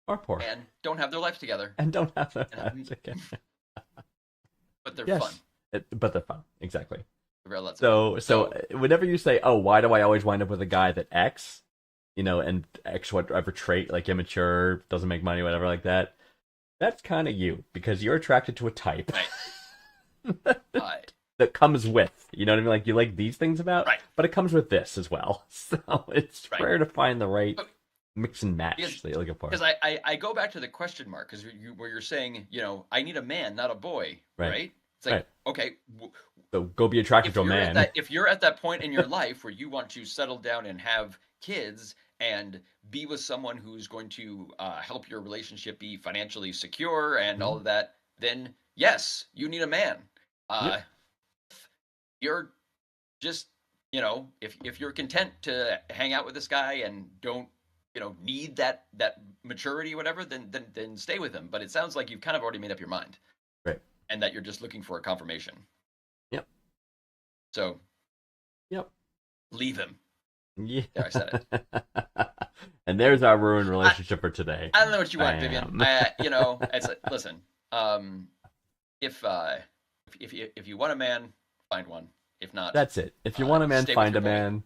And don't have their life together.
And don't have their lives together.
But they're
yes.
fun.
But they're fun, exactly.
So
whenever you say, "Oh, why do I always wind up with a guy that X," and X whatever trait, like immature, doesn't make money, whatever, like that, That's kind of you because you're attracted to a type
Right.
that comes with. You know what I mean? Like you like these things about,
Right.
but it comes with this as well. So it's
Right.
rare to find the right
But-
mix and match
Because-
that you're looking for.
Because I go back to the question mark because where you're saying, I need a man, not a boy,
Right.
right? It's like,
Right.
okay,
So go be attracted to a man.
if you're at that point in your life where you want to settle down and have kids and be with someone who's going to help your relationship be financially secure and all of that, then yes, you need a man.
Yeah.
You're just, if you're content to hang out with this guy and don't, need that maturity or whatever, then stay with him. But it sounds like you've kind of already made up your mind,
Right.
and that you're just looking for a confirmation.
Yep.
So.
Yep.
Leave him.
Yeah.
There, I said
it. And there's our ruined relationship for today.
I don't know what you want,
I
Vivian.
am.
It's listen. If you want a man, find one. If not,
That's it. If you want a man,
stay with
find
your
a
boy.
man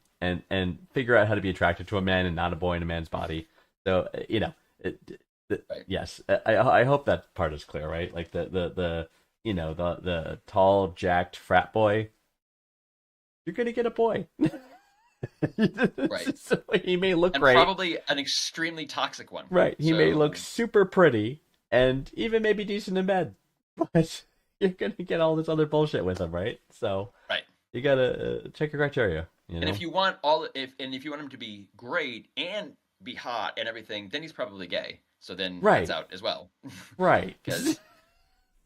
and figure out how to be attracted to a man and not a boy in a man's body. So
Right.
yes, I hope that part is clear, right? Like the tall jacked frat boy, you're gonna get a boy.
Right.
So he may look
and
great,
probably an extremely toxic one.
right? He may
So,
look super pretty and even maybe decent in bed, but you're gonna get all this other bullshit with him, right? So
Right.
you gotta check your criteria.
And if you want if you want him to be great and be hot and everything, then he's probably gay. So then
Right.
that's out as well.
right,
Because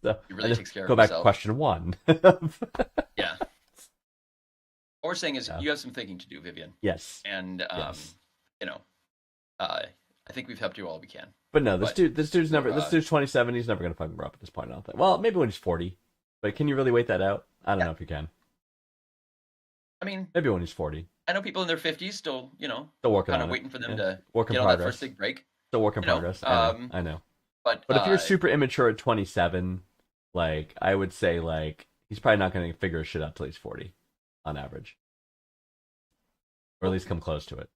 so,
he really
and
takes care of
go back to
himself.
question one.
Yeah. All we're saying is
Yeah.
you have some thinking to do, Vivian.
Yes,
And
Yes.
I think we've helped you all we can.
but no, this
But-
dude's never. This dude's 27. He's never gonna fucking grow up at this point. I don't think. Well, maybe when he's 40. But can you really wait that out? I don't know if you can.
I mean,
Maybe when he's 40.
I know people in their 50s still,
Still working
kind
on
of
it.
waiting for them
Yeah.
to
Work in
get on that
progress.
first big break.
Still work in
you know,
progress. I know.
But
But if you're super immature at 27, like I would say, like he's probably not going to figure his shit out till he's 40, on average, or at least come close to it.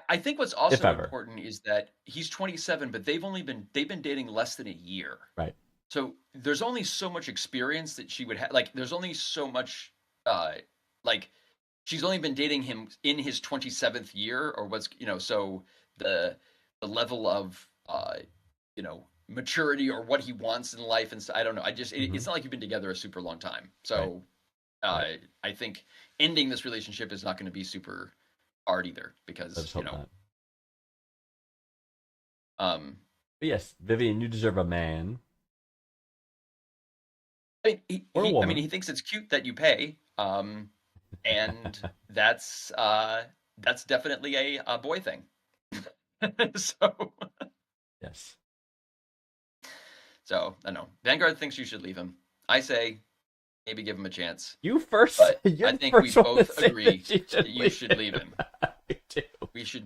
I think what's
If
also
ever.
important is that he's 27, but they've been dating less than a year.
Right.
So there's only so much experience that she would have. Like, there's only so much. Like, she's only been dating him in his 27th year, or what's So the level of maturity or what he wants in life and I don't know. It's not like you've been together a super long time. So
Right.
I think ending this relationship is not going to be super hard either because
I just hope not.
um
But yes, Vivian, you deserve a man.
I mean,
Or a woman.
he thinks it's cute that you pay, and that's definitely a boy thing. so
Yes.
I don't know. Vanguard thinks you should leave him. I say maybe give him a chance.
You first.
But
you're
I
the
think we
first one to
both
say
agree
that
you should leave him.
We do.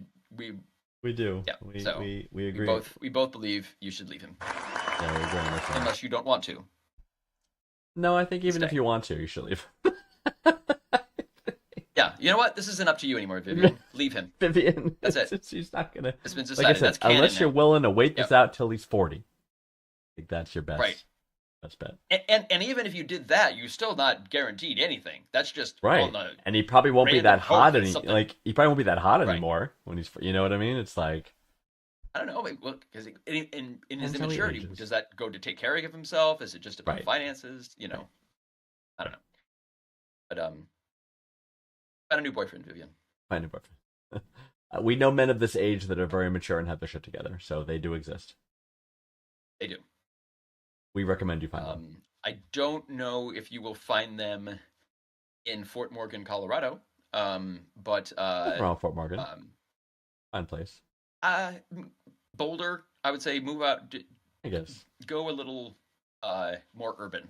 We
do.
Yeah,
We,
so
we agree.
we both believe you should leave him
Yeah, we agree on this one.
unless you don't want to.
No, I think even if
Stay.
you want to, you should leave.
Yeah, you know what? This isn't up to you anymore, Vivian. Leave him.
Vivian.
That's it.
She's not gonna.
It's been
Like I
decided.
said,
That's canon
unless you're
now.
willing to wait this
Yep.
out till he's 40. I think that's your best.
Right.
Best bet.
And even if you did that, you're still not guaranteed anything. That's just
Right.
on the
And he probably won't be
random
that hot
hope that something-
like he probably won't be that hot
Right.
anymore when he's. You know what I mean? It's like.
I don't know. Well, because in his
Depends how he
immaturity,
ages.
does that go to take care of himself? Is it just about
Right.
finances? I don't know. But got a new boyfriend, Vivian.
Find a boyfriend. We know men of this age that are very mature and have their shit together, so they do exist.
They do.
We recommend you find them.
I don't know if you will find them in Fort Morgan, Colorado. But
Nothing wrong with Fort Morgan. Fine place,
Boulder, I would say, move out.
I guess.
Go a little more urban.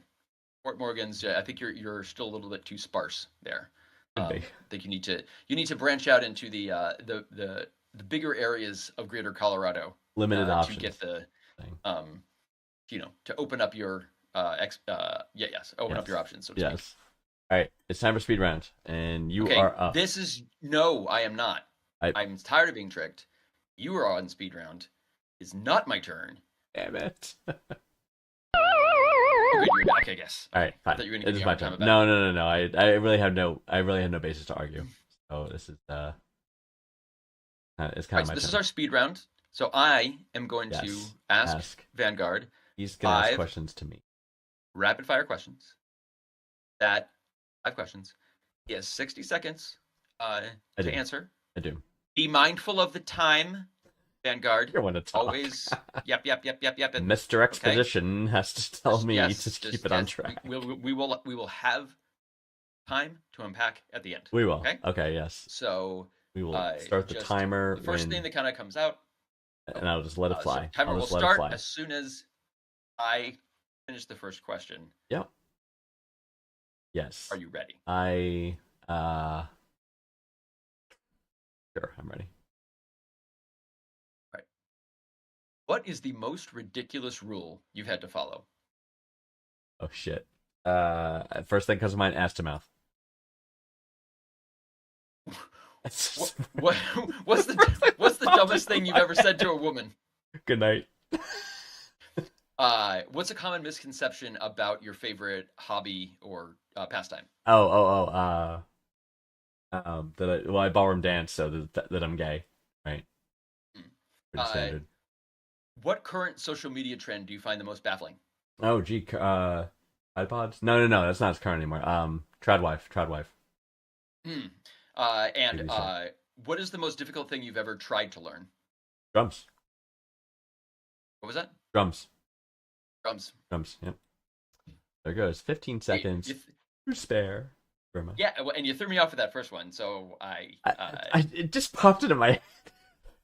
Fort Morgan's, I think you're still a little bit too sparse there.
Could be.
I think you need to branch out into the bigger areas of Greater Colorado.
Limited options.
To get the
thing.
to open up your open up your options. So to speak.
Yes. All right, it's time for speed round, and you
Okay,
are up.
No, I am not.
I-
I'm tired of being tricked. You are on speed round. It's not my turn.
Damn it.
good. You're okay. Yes.
All right, fine.
I thought you were gonna
It
give
is
me a
my
hard time
turn.
about
No. I really have no basis to argue. So this is it's kind
Right,
of
so
my
this is
turn.
our speed round. So I am going to
Yes.
ask Vanguard
He's gonna ask
5
questions to me.
rapid fire questions. 5 questions. He has 60 seconds to
do.
answer.
I do.
Be mindful of the time, Vanguard.
You want to talk?
Always. Yep. And,
Mr. Exposition has to tell me
yes,
to
just-
keep it on
yes,
track.
We will have time to unpack at the end.
We will.
Okay.
Okay. Yes.
So
We will start the
just
timer.
the first thing that kind of comes out.
and I'll just let it
So
fly.
timer
I'll
will
just let it
start
fly.
as soon as I finish the first question.
Yep. Yes.
Are you ready?
Sure, I'm ready.
What is the most ridiculous rule you've had to follow?
Oh shit. First thing comes to mind, ass to mouth.
What's the dumbest thing you've ever said to a woman?
Good night.
What's a common misconception about your favorite hobby or pastime?
I ballroom dance, so that I'm gay, right? Pretty standard.
What current social media trend do you find the most baffling?
Oh gee, iPods? No, that's not as current anymore. Tradwife.
And what is the most difficult thing you've ever tried to learn?
Drums.
What was that?
Drums.
Drums.
Yep. There goes. 15 seconds to spare.
Yeah, and you threw me off with that first one, so
it just popped into my head.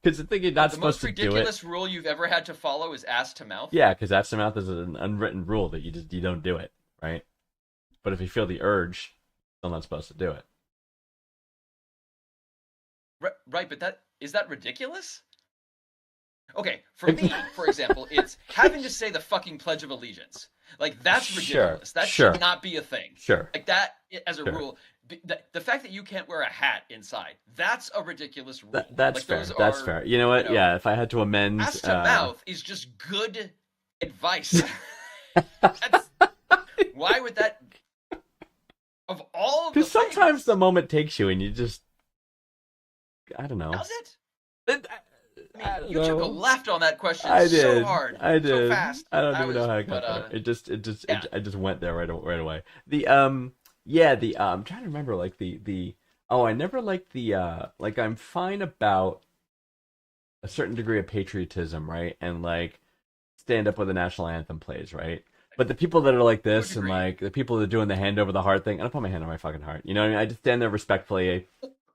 Because the thing you're not supposed to do it.
The most ridiculous rule you've ever had to follow is ass to mouth?
Yeah, because ass to mouth is an unwritten rule that you don't do it, right? But if you feel the urge, you're still not supposed to do it.
Right, but is that ridiculous? Okay, for me, for example, it's having to say the fucking Pledge of Allegiance. Like, that's ridiculous. That should not be a thing.
Sure.
Like, that, as a rule, the fact that you can't wear a hat inside, that's a ridiculous rule.
That's fair. That's fair. You know what? Yeah, if I had to amend...
Ass to mouth is just good advice. Why would that... Of all of the
Because sometimes the moment takes you and you just... I don't know.
Does it? You took a left on that question
so
hard.
I did.
So fast.
I don't even know how I got there. I just went there right away. I'm trying to remember I never liked I'm fine about a certain degree of patriotism, right? And stand up when the national anthem plays, right? But the people that are like this and the people that are doing the hand over the heart thing, I don't put my hand on my fucking heart. You know what I mean? I just stand there respectfully,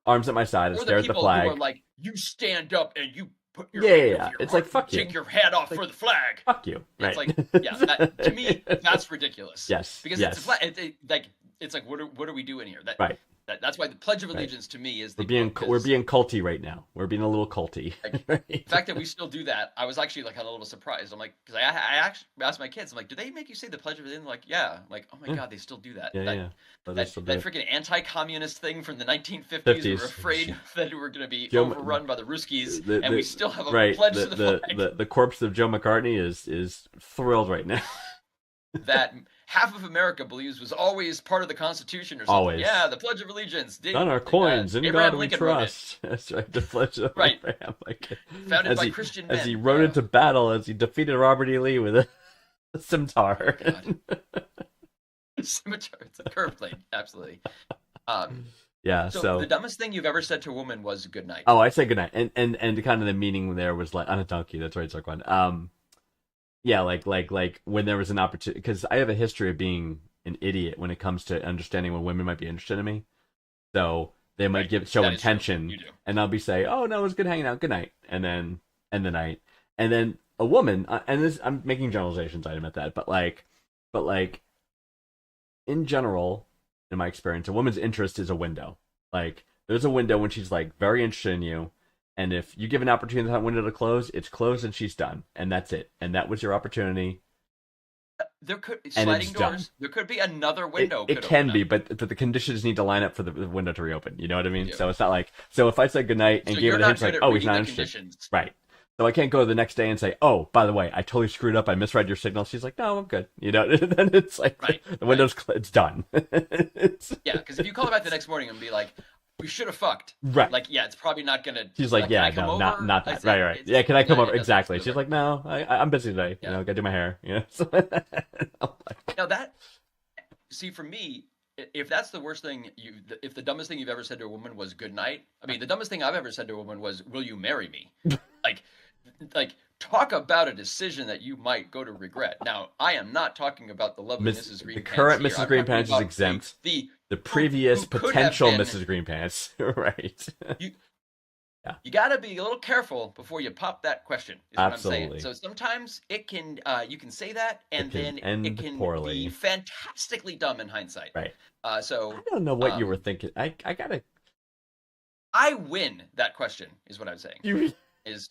arms at my side, and stare at the flag.
Or the people who are like, you stand up and you put your
It's like, fuck you.
Take your hat off for the flag.
Fuck you. Right.
It's like, to me, that's ridiculous.
Yes.
Because it's a flag. It's like, what are we doing here?
Right.
That's why the Pledge of Allegiance to me is
we're being culty right now. We're being a little culty.
The fact that we still do that, I was actually a little surprised. I'm like, because I actually asked my kids, I'm like, do they make you say the Pledge of Allegiance? Like, yeah. I'm like, oh my god, they still do that. That freaking anti-communist thing from the 1950s. We were afraid that we were going to be overrun by the Ruskies, and we still have a pledge to the flag.
The corpse of Joe McCartney is thrilled right now.
That half of America believes was always part of the Constitution or something.
Always.
Yeah, the Pledge of Allegiance.
On our coins, in
Abraham
God
Lincoln
we trust. That's right, the Pledge of Abraham Lincoln.
Founded by Christian men.
As he rode into battle, as he defeated Robert E. Lee with a scimitar.
Scimitar, it's a curved blade, absolutely.
So
the dumbest thing you've ever said to a woman was good night.
Oh, I said good night. And kind of the meaning there was on a donkey, that's right, Sarkwan. Like when there was an opportunity, because I have a history of being an idiot when it comes to understanding when women might be interested in me. So they might show intention, and I'll be say, "Oh no, it was good hanging out. Good night," and then end the night. And then a woman, and this I'm making generalizations. I admit that, but in general, in my experience, a woman's interest is a window. There's a window when she's very interested in you. And if you give an opportunity for that window to close, it's closed and she's done. And that's it. And that was your opportunity.
There could sliding doors. Done. There could be another window.
It can be, but the conditions need to line up for the window to reopen. You know what I mean? So it's not so if I said goodnight and gave it a hint, he's not interested. Right. So I can't go the next day and say, "Oh, by the way, I totally screwed up. I misread your signal." She's like, "No, I'm good." You know, then it's like
Right,
the window's it's done. It's
Yeah, because if you call her back the next morning and be like, "We should have fucked,"
right.
like, yeah, it's probably not gonna.
She's like,
"Can
"Yeah,
I come
no,
over?"
not
I
that."
said,
Right. Yeah, can I come
yeah,
over?
it doesn't
Exactly.
feel
She's
right.
like, "No, I'm busy today.
Yeah.
You know, gotta do my hair." You know. So, I'm like,
Now that, see, for me, if that's the worst thing if the dumbest thing you've ever said to a woman was "good night," I mean, the dumbest thing I've ever said to a woman was "will you marry me?" like, talk about a decision that you might go to regret. Now, I am not talking about the lovely Mrs. Greenpants.
The current
here.
Mrs.
I'm
Greenpants
talking
is
about
exempt.
The
Previous
who could have
potential
been-
Mrs. Greenpants, right?
You got to be a little careful before you pop that question. Is
Absolutely.
what I'm saying. So sometimes it can, you can say that, and
can
then
end
it can
poorly.
be fantastically dumb in hindsight.
Right.
So
I don't know what you were thinking. I gotta.
I win that question. Is what I'm saying.
You
Is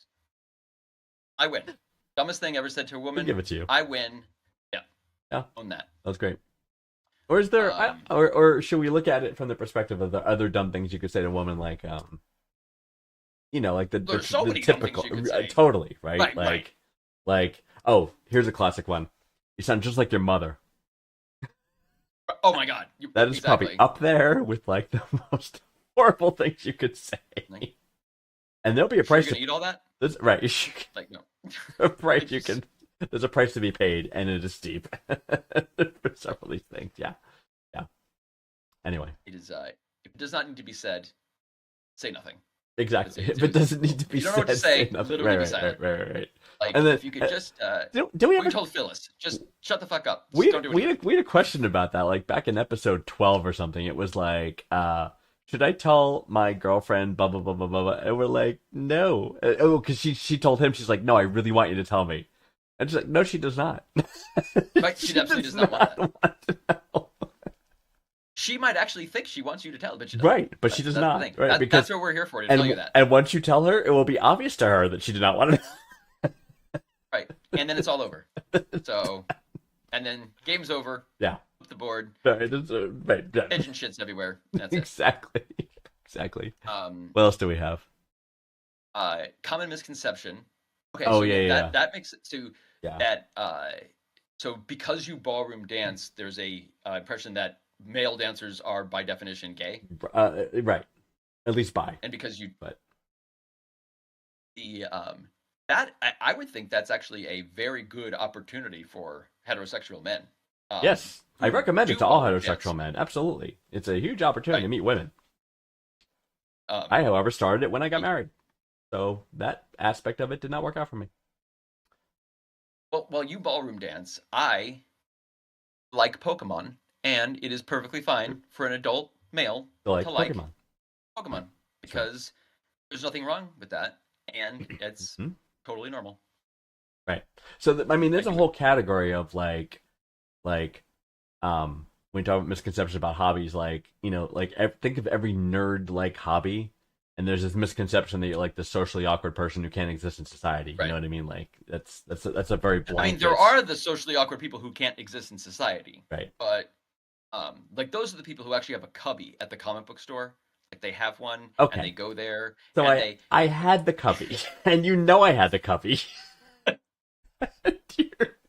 I win. Dumbest thing ever said to a
I'll
woman.
give it to you.
I win. Yeah.
Yeah.
Own that.
That was great. Or is there, or should we look at it from the perspective of the other dumb things you could say to a woman, like, you know, like
There's so many dumb things
typical,
you could say.
totally, right?
Right,
like, oh, here's a classic one. You sound just like your mother.
Oh my God.
That is probably up there with like the most horrible things you could say.
Like,
and there'll be a price
You're gonna eat all that?
right.
Like, no.
Right, you can. There's a price to be paid, and it is steep for several of these things. Yeah. Anyway,
It is. If it does not need to be said, say nothing.
exactly.
It's-
If it doesn't need to be
you don't
said,
know what to say,
nothing.
literally be
Right.
silent.
Right.
Like,
And then-
if you could just.
Do we
We
ever?
told Phyllis, just shut the fuck up. Just
We
don't do
we
it.
had a question about that, like back in episode 12 or something. It was like, should I tell my girlfriend blah blah blah blah blah? And we're like, no. Oh, because she told him, she's like, no, I really want you to tell me. And she's like, no, she does not.
Right, she absolutely does not want that.
want to know.
She might actually think she wants you to tell, but she doesn't.
Right, but she does
That's the
not.
thing.
Right,
That's what we're here for, to tell you that.
And once you tell her, it will be obvious to her that she did not want to know.
Right, and then it's all over. So, and then game's over.
Yeah.
Flip the board.
Right, right, yeah.
Pigeon shits everywhere. That's it.
Exactly.
Um,
What else do we have?
common misconception. Okay.
Oh,
so
yeah.
That makes it to
Yeah.
that. So because you ballroom dance, there's a impression that male dancers are by definition gay,
Right. At least by.
and because you
But
the that I would think that's actually a very good opportunity for heterosexual men.
yes, I
who
recommend it
do
to all
ballroom
heterosexual
dance.
men. Absolutely. It's a huge opportunity to
Right.
meet women. I, however, started it when I got married. So that aspect of it did not work out for me.
Well, while you ballroom dance, I like Pokemon, and it is perfectly fine for an adult male
So like
to like
Pokemon.
Pokemon because there's nothing wrong with that, and it's
Mhm.
totally normal.
Right. So I mean, there's a
Thank you.
whole category of like, when you talk about misconceptions about hobbies, like, you know, like think of every nerd like hobby, and there's this misconception that you're like the socially awkward person who can't exist in society. You
Right.
know what I mean? Like that's a very blanket.
I mean, there are the socially awkward people who can't exist in society,
right.
but like those are the people who actually have a cubby at the comic book store. Like they have one,
Okay.
and they go there.
So
and
I had the cubby, and you know I had the cubby.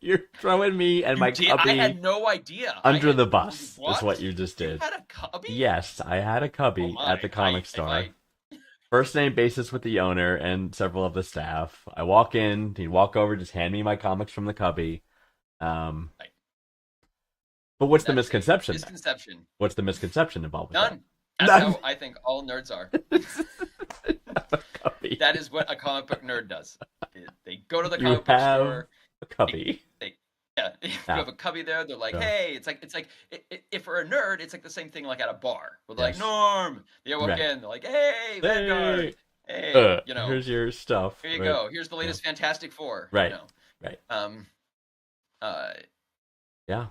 you're throwing me and my
I
cubby
had no idea.
under the bus.
What?
Is what you just
You
did.
had a cubby?
Yes, I had a cubby
Oh my,
at the comic
if
store.
I-
First name basis with the owner and several of the staff. I walk in, he'd walk over, just hand me my comics from the cubby.
Right.
But what's the
That is a
misconception? then?
Misconception.
What's the misconception involved with
None. That's
None.
how I think all nerds are.
that? A cubby.
That is what a comic book nerd does. They go to the
You
comic book
have
store.
a cubby.
Yeah, if you
Yeah.
have a cubby there, they're like,
Yeah.
hey, it's like if for a nerd, it's like the same thing like at a bar. Where they're
Yes.
like, Norm. They walk
Right.
in, they're like, hey, Vanguard. Hey, you know,
Here's your stuff.
here you
Right.
go. Here's the latest Fantastic Four.
Right.
You know.
Right.
I
Yeah.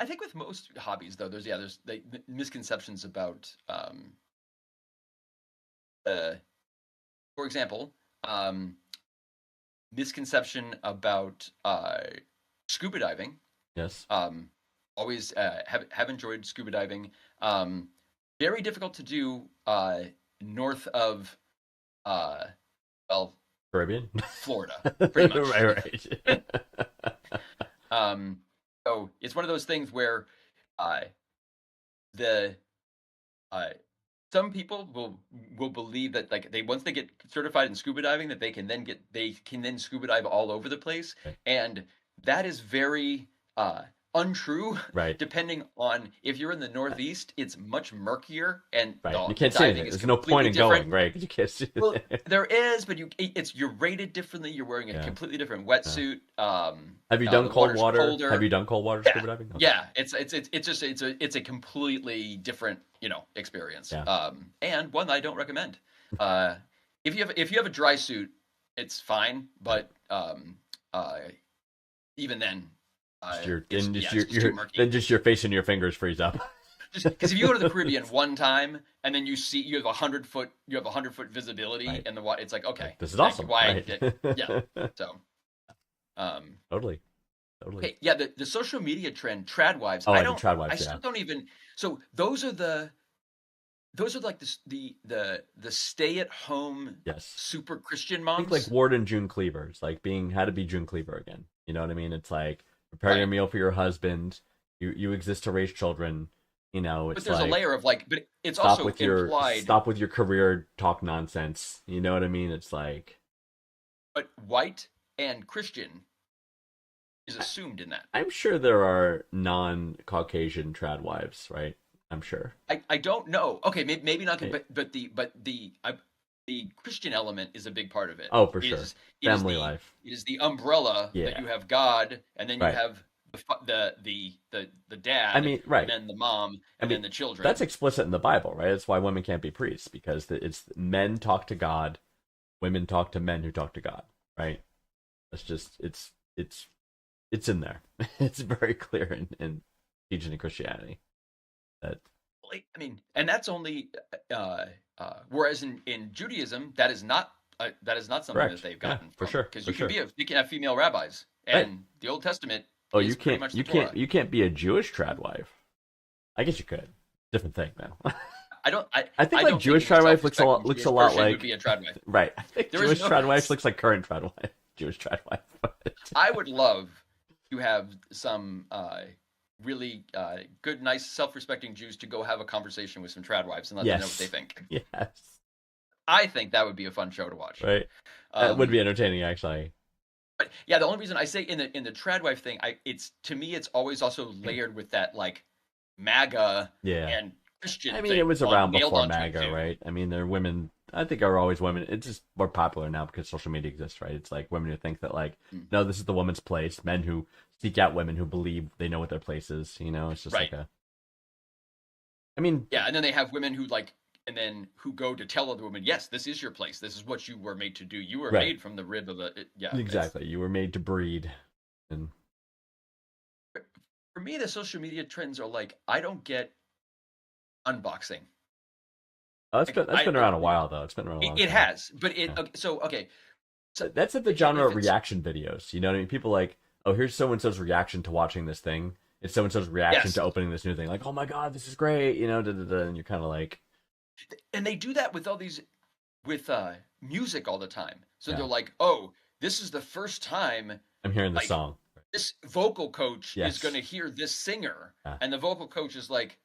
think with most hobbies though, there's the misconceptions about for example, misconception about scuba diving.
Yes.
Always have enjoyed scuba diving. Very difficult to do north of
Caribbean.
Florida, pretty much.
Right.
So it's one of those things where the uh, some people will believe that like they once they get certified in scuba diving that they can then scuba dive all over the place,
Okay.
and that is very untrue.
Right.
Depending on if you're in the Northeast, it's much murkier and
Right.
the
You can't see
diving
anything.
is
There's no point in
completely
going, right? 'Cause you can't see
well,
it.
there is, but you're rated differently. You're wearing a
Yeah.
completely different wetsuit.
Have you done
the
cold
water's
water?
colder.
Have you done cold water
Yeah,
scuba diving? Okay.
yeah. It's a completely different experience.
Yeah.
And one that I don't recommend. If you have a dry suit, it's fine, but even then,
then just your face and your fingers freeze up.
just because if you go to the Caribbean one time and then you have 100-foot visibility
Right.
in the water, it's like, okay,
This is awesome.
Why?
Right.
Yeah. So,
Totally.
okay, yeah. The social media trend, trad wives.
Oh,
I
the
don't.
trad wives,
I still
yeah.
don't even. So those are like the stay at home
Yes.
super Christian
I
moms.
think like Ward and June Cleavers, like being how to be June Cleaver again. You know what I mean? It's like preparing a
Right.
meal for your husband. You exist to raise children. You know, it's
but there's
like
a layer of like, but it's
stop
also
with
implied.
your career talk nonsense. You know what I mean? It's like
But white and Christian is assumed in that.
I'm sure there are non-Caucasian trad wives, right? I'm sure.
I don't know. Okay, maybe not,
Right.
but the Christian element is a big part of it.
Oh, for
It
sure.
is-
Family life.
It is the umbrella that
Yeah.
you have God, and then you
Right.
have the dad.
I mean, right.
And then the mom, and then the children.
That's explicit in the Bible, right? That's why women can't be priests because it's men talk to God, women talk to men who talk to God, right? That's just it's in there. It's very clear in teaching in Christianity that
I mean, and that's only whereas in Judaism that is not something
Correct.
that they've
Yeah,
gotten
for
from,
sure,
because
for
you can have female rabbis,
Right.
and the Old Testament.
oh
is
you
pretty
can't
much
you
the
can't
Torah.
you can't be a Jewish trad wife. I guess you could. Different thing though.
I don't.
I think
don't
like Jewish
a
trad wife looks a
self-respecting
lot
Jewish person
like
would be a trad wife.
right. I think
There is
Jewish
no-
trad wife looks like current trad wife. Jewish trad wife.
I would love to have some really good, nice, self-respecting Jews to go have a conversation with some trad wives and let them know what they think.
Yes.
I think that would be a fun show to watch.
Right. That would be entertaining, actually.
But yeah, the only reason I say in the trad wife thing, to me it's always also layered with that like MAGA
Yeah.
and Christian.
I mean,
thing
it was around
nailed
before
onto it,
MAGA,
too.
right? I mean, there are women. I think are always women. It's just more popular now because social media exists, right? It's like women who think that, like, no, this is the woman's place. Men who seek out women who believe they know what their place is. You know, it's just
Right.
like a. I mean,
Yeah, and then they have women who who go to tell other women, yes, this is your place. This is what you were made to do. You were
Right.
made from the rib of yeah.
exactly. You were made to breed, and
For me, the social media trends are like, I don't get unboxing.
that's been around a while though. It's been around a long
It
time.
has, but
Yeah.
okay. So
That's in the
if
genre of
it's-
reaction videos. You know what I mean? People like, oh, here's so and so's reaction to watching this thing. It's so and so's reaction
Yes.
to opening this new thing. Like, oh my god, this is great. You know, and you're kind of like,
And they do that with all these with music all the time. So
Yeah.
they're like, oh, this is the first time
I'm hearing the
Like,
song.
this vocal coach
Yes.
is going to hear this singer.
Yeah.
And the vocal coach is like,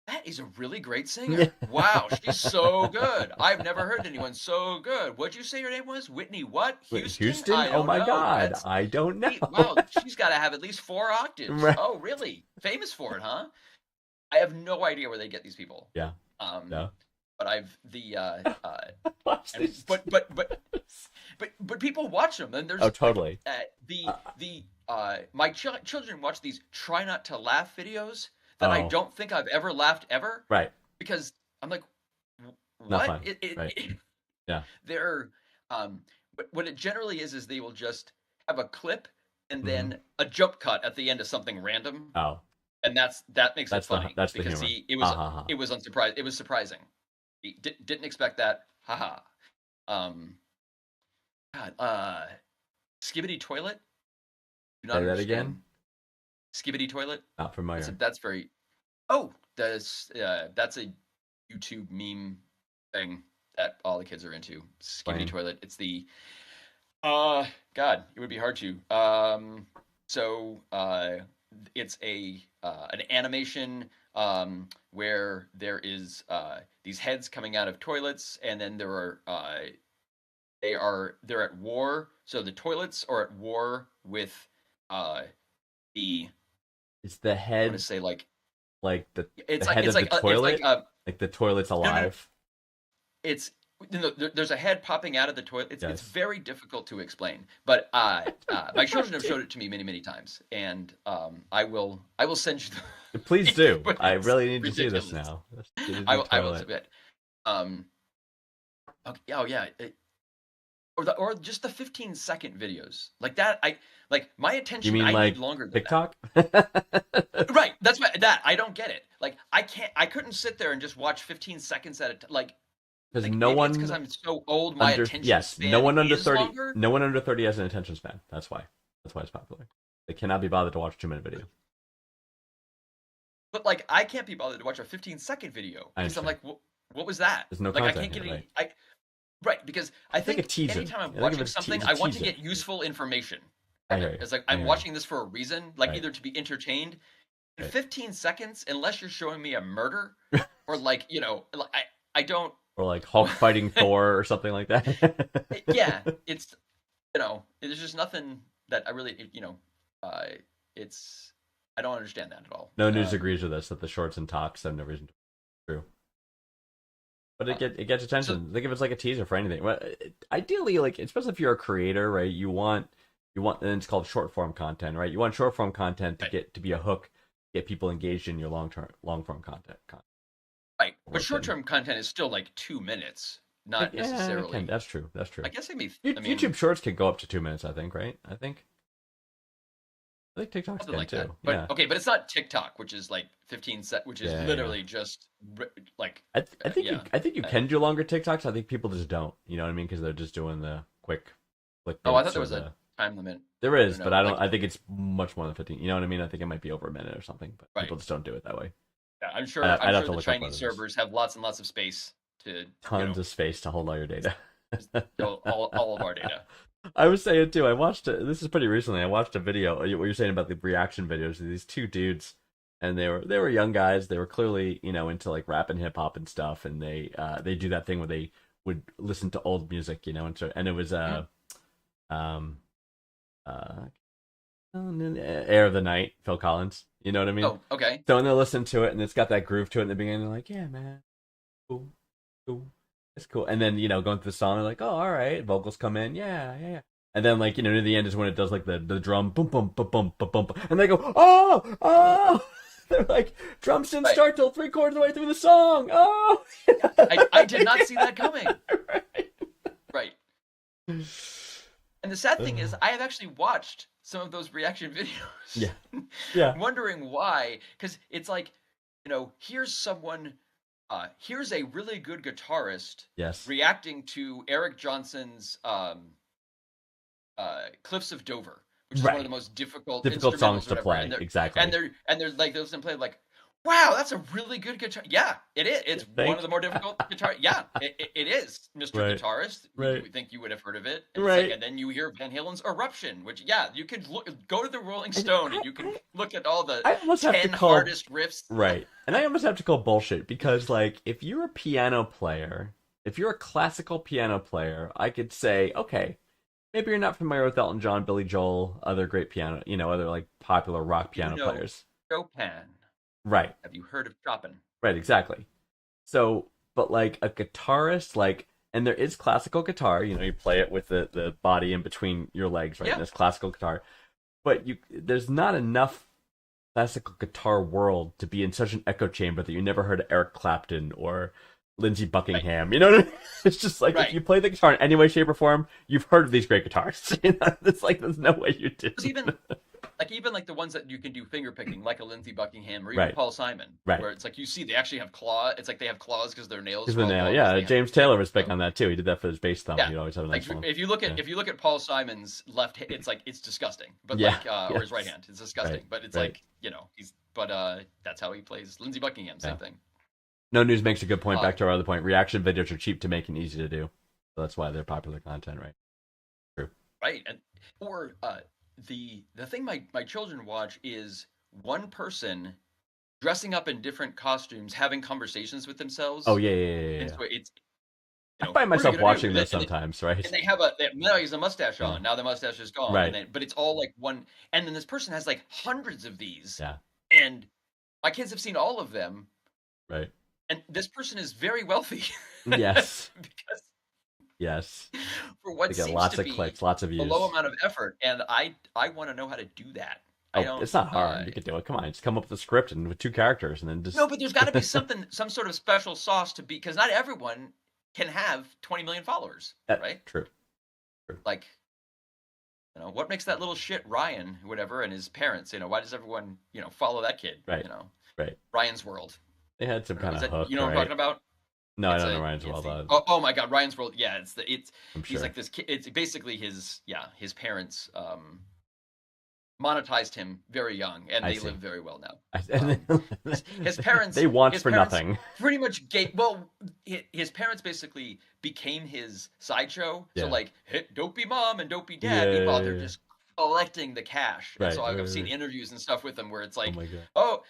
that is a really great singer. Wow, she's so good. I've never heard anyone so good. What'd you say your name was? Whitney what?
Wait,
Houston? I
Oh
don't
my
know.
god,
That's-
I don't know.
Wow, she's got to have at least 4 octaves.
Right.
Oh, really? Famous for it, huh? I have no idea where they get these people.
Yeah.
But I've
Watch
and-
these.
but people watch them, and there's
Oh, totally.
my children watch these try not to laugh videos that I
Oh.
don't think I've ever laughed ever,
Right.
because I'm like, what?
Not fun. Right. Yeah.
They're what it generally is they will just have a clip and then a jump cut at the end of something random,
Oh,
and that makes
That's
it
the-
funny
that's the
because
humor.
it was unsurprising. It was surprising. He didn't expect that. Haha. God. Skibbity toilet. Do not
Say that
understand.
again?
Skibbity toilet.
not familiar.
That's very. Oh, that's a YouTube meme thing that all the kids are into. Skibbity
Explain.
toilet. It's the God, it would be hard to. So it's an animation where there is these heads coming out of toilets, and then there are they're at war. So the toilets are at war with the
Is the
I want
head
to say like
the
it's
head of the toilet?
it's like
Like the toilet's
no, no, no,
alive?
it's there's a head popping out of the toilet. It's
Yes.
very difficult to explain, but my children have showed it to me many many times, and I will send you the
Please do.
but
I
it's
really need to see this
ridiculous.
now. Get into
I
the
will I will
toilet.
submit. Okay, oh yeah, or just the 15-second videos like that. My
You
attention.
mean
I
like
need longer than
TikTok?
that. Right. That's that. I don't get it. Like I couldn't sit there and just watch 15 seconds at a like.
Because
Like
no
maybe it's because
one
I'm so old. My
under
attention
yes,
span
no one under
is
30
longer.
no one under 30 has an attention span. That's why. That's why it's popular. They cannot be bothered to watch a 2-minute video.
But like I can't be bothered to watch a 15-second video
I
because I'm
understand.
like, what was that?
There's no
like I
content
can't get
here,
any. Right, because I
It's like
think
a teaser.
anytime I'm
Yeah, think of
watching
it as
something,
a
I want to
teaser.
get useful information.
I
from
hear
it.
you.
It's like
I
I'm
hear you.
watching this for a reason, like
Right.
either to be entertained. In
Right.
15 seconds, unless you're showing me a murder or like I don't.
Or like Hulk fighting Thor or something like that.
Yeah, it's there's just nothing that I really it's I don't understand that at all.
No news agrees with us that the shorts and talks have no reason to be true. But it gets attention. Think of it as like a teaser for anything. Well, ideally, like especially if you're a creator, right? You want, and it's called short form content, right? You want short form content to get to be a hook, get people engaged in your long form content.
Right, but short-term content is still like 2 minutes, not necessarily.
That's true. That's true.
I guess I mean
YouTube Shorts can go up to 2 minutes. I think, right? I think TikTok's
something
can
like
too.
that. But
Yeah.
okay, but it's not TikTok, which is like 15 which is
Yeah,
literally just like
I think
yeah.
I think you can do longer TikToks. I think people just don't. You know what I mean? Because they're just doing the quick.
Oh, I thought there was a time limit.
There is,
No,
but I don't.
like-
I think it's much more than 15. You know what I mean? I think it might be over a minute or something. But
Right.
people just don't do it that way.
Yeah, I'm sure.
I'd have
I'm
to
sure the
look up what
Chinese
it is.
servers have lots and lots of space to
Tons of space to hold all your data.
all of our data.
I was saying too. I watched this is pretty recently. I watched a video. What you're saying about the reaction videos of these two dudes, and they were young guys. They were clearly into like rap and hip hop and stuff. And they do that thing where they would listen to old music, and it was Air of the Night, Phil Collins. You know what I mean?
Oh, okay.
So when they listen to it and it's got that groove to it in the beginning, they're like, yeah, man, cool, it's cool. And then going through the song, they're like, oh, all right, vocals come in, yeah. And then near the end is when it does like the drum, boom, boom, boom, boom, boom, boom, and they go, oh. They're like, drums didn't start till 3/4 of the way through the song. Oh.
I did not see that coming. Right. And the sad thing is, I have actually watched some of those reaction videos.
Yeah.
Wondering why, because it's like, here's someone, here's a really good guitarist.
Yes.
Reacting to Eric Johnson's Cliffs of Dover, which is one of the most difficult
songs to play. Exactly.
And they're like those and play like, wow, that's a really good guitar. Yeah, it is. It's one of the more difficult guitar. Yeah, it is, Mr. Guitarist.
Right.
You would think you would have heard of it. And
right.
And then you hear Van Halen's Eruption, which you could go to the Rolling Stone and you can look at all the 10 hardest riffs.
Right. And I almost have to call bullshit because if you're a piano player, if you're a classical piano player, I could say, okay, maybe you're not familiar with Elton John, Billy Joel, other great piano, other popular rock piano players.
Chopin.
Right.
Have you heard of Chopin?
Right, exactly. So, but a guitarist, and there is classical guitar, you play it with the body in between your legs, right?
Yeah.
And it's classical guitar. But there's not enough classical guitar world to be in such an echo chamber that you never heard of Eric Clapton or Lindsey Buckingham. Right. You know what I mean? It's just if you play the guitar in any way, shape, or form, you've heard of these great guitarists. It's there's no way you did.
Even the ones that you can do finger picking, like a Lindsey Buckingham or even Paul Simon, where it's you see they actually have claws. It's they have claws because their nails.
Because the nail, yeah. James Taylor was big on that too. He did that for his bass thumb. Yeah. He'd always have a nice one.
If you look at Paul Simon's left, it's disgusting. But or his right hand, it's disgusting. Right. But it's that's how he plays Lindsey Buckingham. Same thing.
No News makes a good point. Back to our other point: reaction videos are cheap to make and easy to do, so that's why they're popular content, right? True.
right, and or the thing my children watch is one person dressing up in different costumes, having conversations with themselves.
Oh yeah.
And so it's,
I find
what are you
myself
gonna do?
watching
And
this sometimes, right?
they have now he has a mustache on. Now the mustache is gone.
Right.
And then, but it's all like one. And then this person has like hundreds of these.
Yeah.
And my kids have seen all of them.
Right.
And this person is very wealthy.
Yes.
Because
yes.
For what
They get
seems
lots
to
of
be
clicks, lots of
a
views.
low amount of effort, and I want to know how to do that.
Oh, it's not hard. You can do it. Come on, just come up with a script and with 2 characters, and then just
No, but there's got to be something, some sort of special sauce to be, because not everyone can have 20 million followers, right?
True.
Like, what makes that little shit Ryan, whatever, and his parents? Why does everyone, follow that kid?
Right.
Right. Ryan's World.
They had some kind of hook.
You know what I'm talking about?
No, I don't know Ryan's World.
Oh my God, Ryan's World. Yeah, he's like this kid. It's basically his parents monetized him very young, and they live very well now. His parents,
they want for nothing.
Pretty much his parents basically became his sideshow. So like, Dopey Mom and Dopey Dad, meanwhile they're just collecting the cash.
Right,
and so I've seen interviews and stuff with them where it's like,
oh my God.
Oh,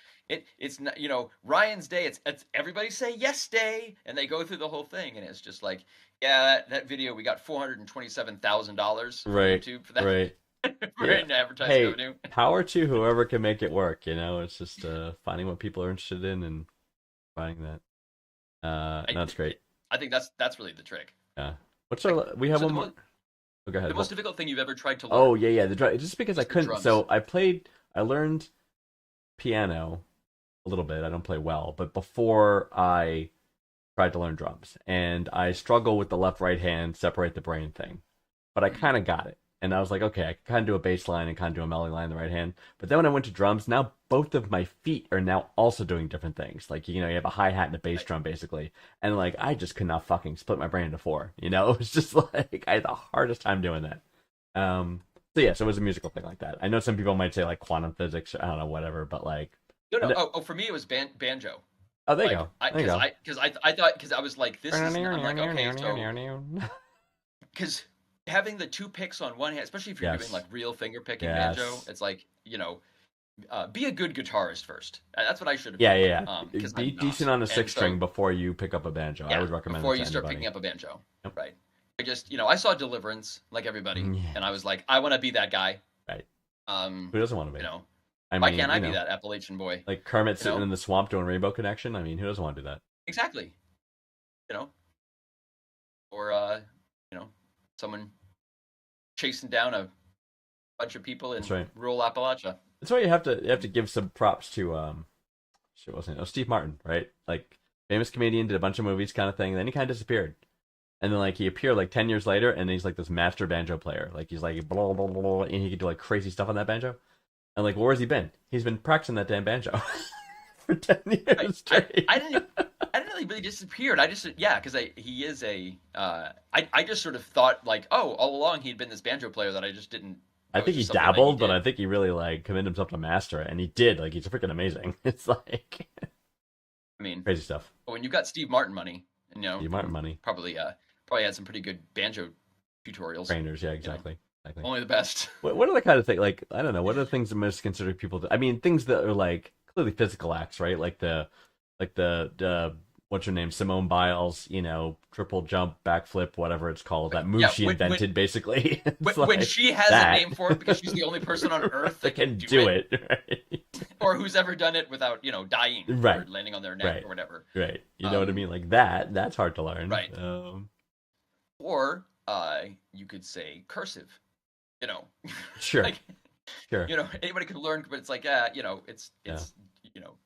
it's not, Ryan's Day, it's everybody say yes day, and they go through the whole thing, and it's just like, yeah, that video, we got $427,000 from YouTube for that.
Right.
For advertising revenue.
Power to whoever can make it work, it's just finding what people are interested in and finding that. That's great.
I think that's really the trick.
Yeah. We have one more. Go ahead.
The most difficult thing you've ever tried to learn.
Oh yeah. Just because I couldn't. So I learned piano a little bit. I don't play well, but before I tried to learn drums, and I struggle with the left-right hand separate the brain thing, but I kind of got it. And I was like, okay, I can kind of do a bass line and kind of do a melody line in the right hand. But then when I went to drums, now both of my feet are now also doing different things. Like, you have a hi-hat and a bass drum, basically. And, like, I just could not fucking split my brain into 4. It was just, like, I had the hardest time doing that. So it was a musical thing like that. I know some people might say, like, quantum physics, or I don't know, whatever, but, like...
No. For me, it was banjo.
Oh, there you go.
Because I was like, this is... I'm like, okay, so... Because... having the 2 picks on one hand, especially if you're doing like real finger picking banjo, it's like, be a good guitarist first. That's what I should have done.
Yeah. Be decent on a 6-string before you pick up a banjo. I would recommend
before you start picking up a banjo. Yep. Right. I just, I saw Deliverance like everybody, and I was like, I want to be that guy.
Right. Who doesn't want to be?
Why can't I be that Appalachian boy?
Like Kermit sitting in the swamp doing Rainbow Connection. I mean, who doesn't want to do that?
Exactly. Or someone chasing down a bunch of people in rural Appalachia.
That's why you have to give some props to Steve Martin, right? Like, famous comedian, did a bunch of movies kind of thing, and then he kind of disappeared. And then like he appeared like 10 years later, and he's like this master banjo player. Like he's like blah blah blah, blah, and he could do like crazy stuff on that banjo. And like, where's he been? He's been practicing that damn banjo for 10 years straight.
I didn't know he really disappeared. I just because he is a I just sort of thought like, oh, all along he'd been this banjo player that I just didn't.
I think he dabbled, but I think he really like committed himself to master it, and he did. Like, he's freaking amazing. It's like,
I mean,
crazy stuff.
But when you got Steve Martin money, Steve
Martin money,
probably had some pretty good banjo tutorials.
Trainers, yeah, exactly.
Only the best.
What are the kind of things, like, I don't know, what are the things that most considered people do? I mean, things that are like clearly physical acts, right? Like the what's her name, Simone Biles, triple jump, backflip, whatever it's called, that move she invented, basically.
When she has a name for it, because she's the only person on earth that can do it.
Right?
Or who's ever done it without, dying,
right,
or landing on their neck, or whatever.
Right. You know what I mean? Like that's hard to learn.
Right. Or you could say cursive,
Sure.
Sure. Anybody could learn, but it's like, it's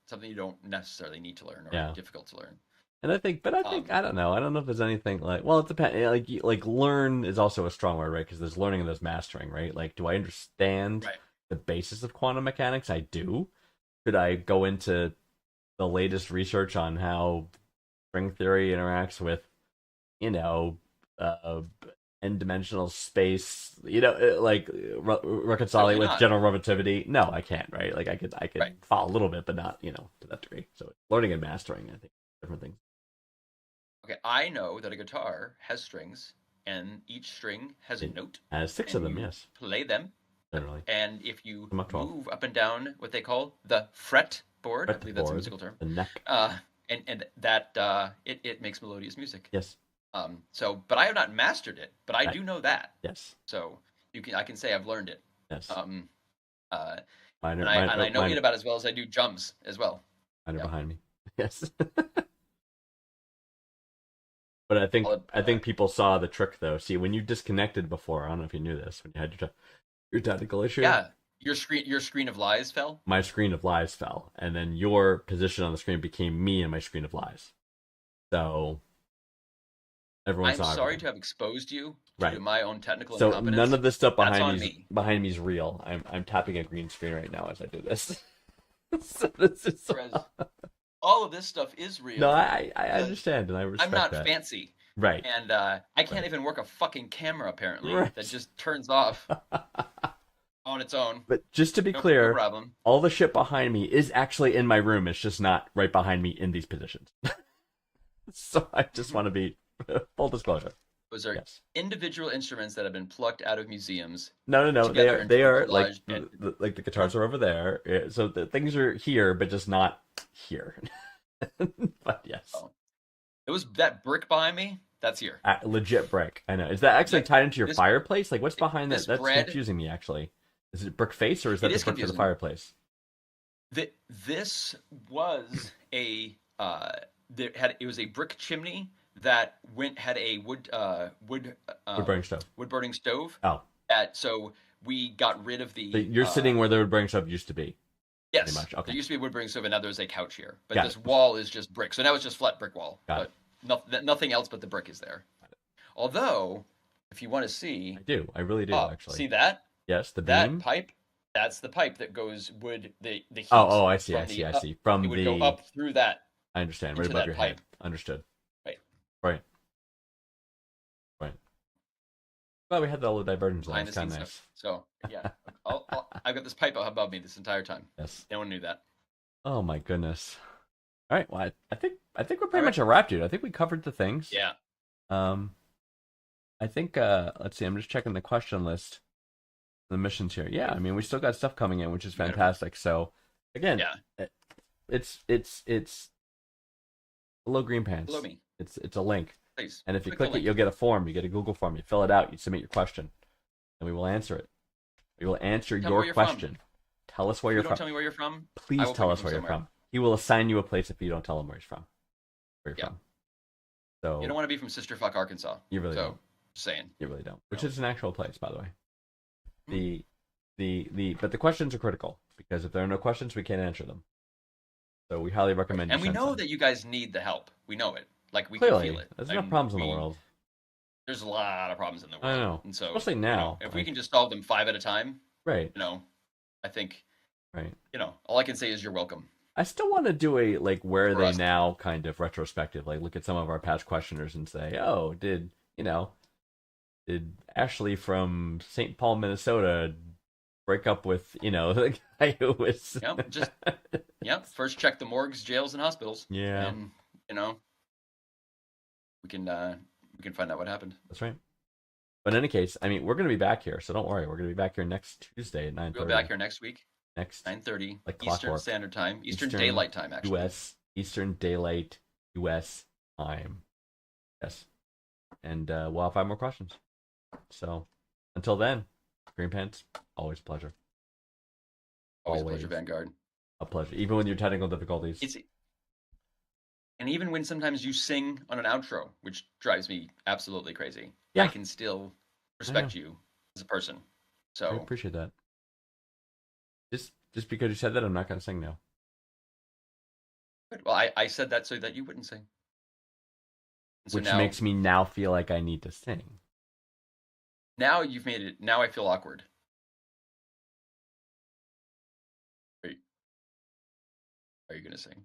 something you don't necessarily need to learn or difficult to learn.
And I think I don't know. I don't know if there's anything like, well, it depends. Like learn is also a strong word, right? Because there's learning and there's mastering, right? Like, do I understand the basis of quantum mechanics? I do. Could I go into the latest research on how string theory interacts with, n-dimensional space, reconciling with general relativity? No, I can't, right? Like, I could follow a little bit, but not, to that degree. So learning and mastering, I think, different things.
Okay, I know that a guitar has strings and each string has a
It
note.
has 6
and
of them,
you
yes.
Play them,
Generally.
and if you
Some up 12.
move up and down what they call the fretboard, I believe that's a
Fretboard,
musical term.
the neck.
And that it makes melodious music.
Yes.
So, but I have not mastered it, but I
Right.
do know that.
Yes.
So I can say I've learned it.
Yes.
And
Mine
I know
mine-
it about as well as I do drums as well.
Mine are
Yeah.
behind me. Yes. But I think people saw the trick though. See, when you disconnected before, I don't know if you knew this, when you had your technical issue.
Yeah, your screen of lies fell.
My screen of lies fell, and then your position on the screen became me and my screen of lies. So everyone
I'm
saw
sorry
everything.
to have exposed you
Right.
to my own technical
So
incompetence.
none of this stuff
That's
behind
on
me
me.
behind me is real. I'm tapping a green screen right now as I do this. So this is
Whereas all of this stuff is real.
no, I understand and I respect
I'm not
that.
fancy,
Right.
and I can't
Right.
even work a fucking camera apparently.
Right.
That just turns off on its own.
But just to be
No
clear,
problem.
all the shit behind me is actually in my room. It's just not right behind me in these positions. So I just want to be full disclosure.
Those are
Yes.
individual instruments that have been plucked out of museums.
No.
together
They
into
are
a
like
collage and-
like the guitars are over there. So the things are here, but just not here. But yes,
It was that brick behind me. That's here.
legit brick. I know. Is that actually tied into your
This-
fireplace? Like, what's behind that?
this
That's
bread-
confusing me. Actually, is it brick face or is that
It
the
is
brick for the
confusing.
fireplace?
This was a it was a brick chimney that had a wood
Wood burning stove.
wood burning stove.
Oh,
So we got rid of the.
so you're sitting where the wood burning stove used to be.
Yes,
much, okay.
there used to be a wood burning stove, and now there's a couch here. But
Got
this
it.
wall is just brick, so now it's just flat brick wall.
Got
but nothing else but the brick is there. Although, if you want to see,
I do. I really do. Actually,
see that
yes, the
that
beam.
pipe. That's the pipe that goes wood. The heat.
Oh, I see.
from
I
the
see. I
up-
see. From
It would
the.
go up through that.
I understand. Right
into
above
that
your head.
pipe.
Understood.
Right.
Right. Right. Well, we had all the divergence
Behind
lines.
the
Kind
scenes
of nice.
stuff. So yeah, I've got this pipe above me this entire time.
Yes.
No one knew that.
Oh my goodness. All right. Well, I think we're pretty
All right.
much a wrap, dude. I think we covered the things.
Yeah.
I think. Let's see. I'm just checking the question list. The missions here. Yeah. I mean, we still got stuff coming in, which is
Beautiful.
fantastic. So, again,
Yeah.
it's below green pants.
Below me,
It's a link.
please.
And if you
the
click it,
link.
you'll get a form. You get a Google form. You fill it out. You submit your question, and we will answer it. We will answer
Tell me
your
where you're from.
question. Tell us where
If
you're
you don't
from.
tell me where you're from. I
Please
will
tell
bring
us
you
where you're
somewhere.
from. He will assign you a place if you don't tell him where he's from. Where you're
Yeah.
from. So
You don't want to be from Sister Fuck, Arkansas.
you really
So,
don't.
just saying.
You really don't. Which
No.
is an actual place, by the way.
Hmm.
But the questions are critical because if there are no questions, we can't answer them. So we highly recommend.
And
you
we
send
know
some.
that you guys need the help. We know it. Like we
Clearly,
can feel it.
there's
I
enough
mean,
problems in the world,
There's a lot of problems in the world.
I know.
And so,
especially
you
now.
know, if we
like-
can just solve them 5 at a time,
right,
I think,
right.
all I can say is you're welcome.
I still want to do a like where are
For
they
us.
now kind of retrospective. Like look at some of our past questioners and say, oh, did Ashley from St. Paul, Minnesota break up with the guy who was
Yep, just first check the morgues, jails, and hospitals.
yeah,
And we can find out what happened.
that's right. But in any case, I mean, we're gonna be back here, so don't worry. We're gonna be back here next Tuesday at 9:30.
We'll be back here next week,
next
9:30
Like
Eastern
clockwork.
Standard Time, Eastern
Eastern
Daylight Time, actually.
U.S. Eastern Daylight U.S. time. Yes, and we'll have 5 more questions. So until then, Green Pants, always a pleasure.
Always a
always.
pleasure, Vanguard.
A pleasure, even with your technical difficulties.
And even when sometimes you sing on an outro, which drives me absolutely crazy,
Yeah.
I can still respect you as a person.
I
So
appreciate that. Just because you said that, I'm not gonna sing now.
good. Well, I said that so that you wouldn't sing. And so
Which
now,
makes me now feel like I need to sing.
now you've made it. Now I feel awkward. Are you gonna sing?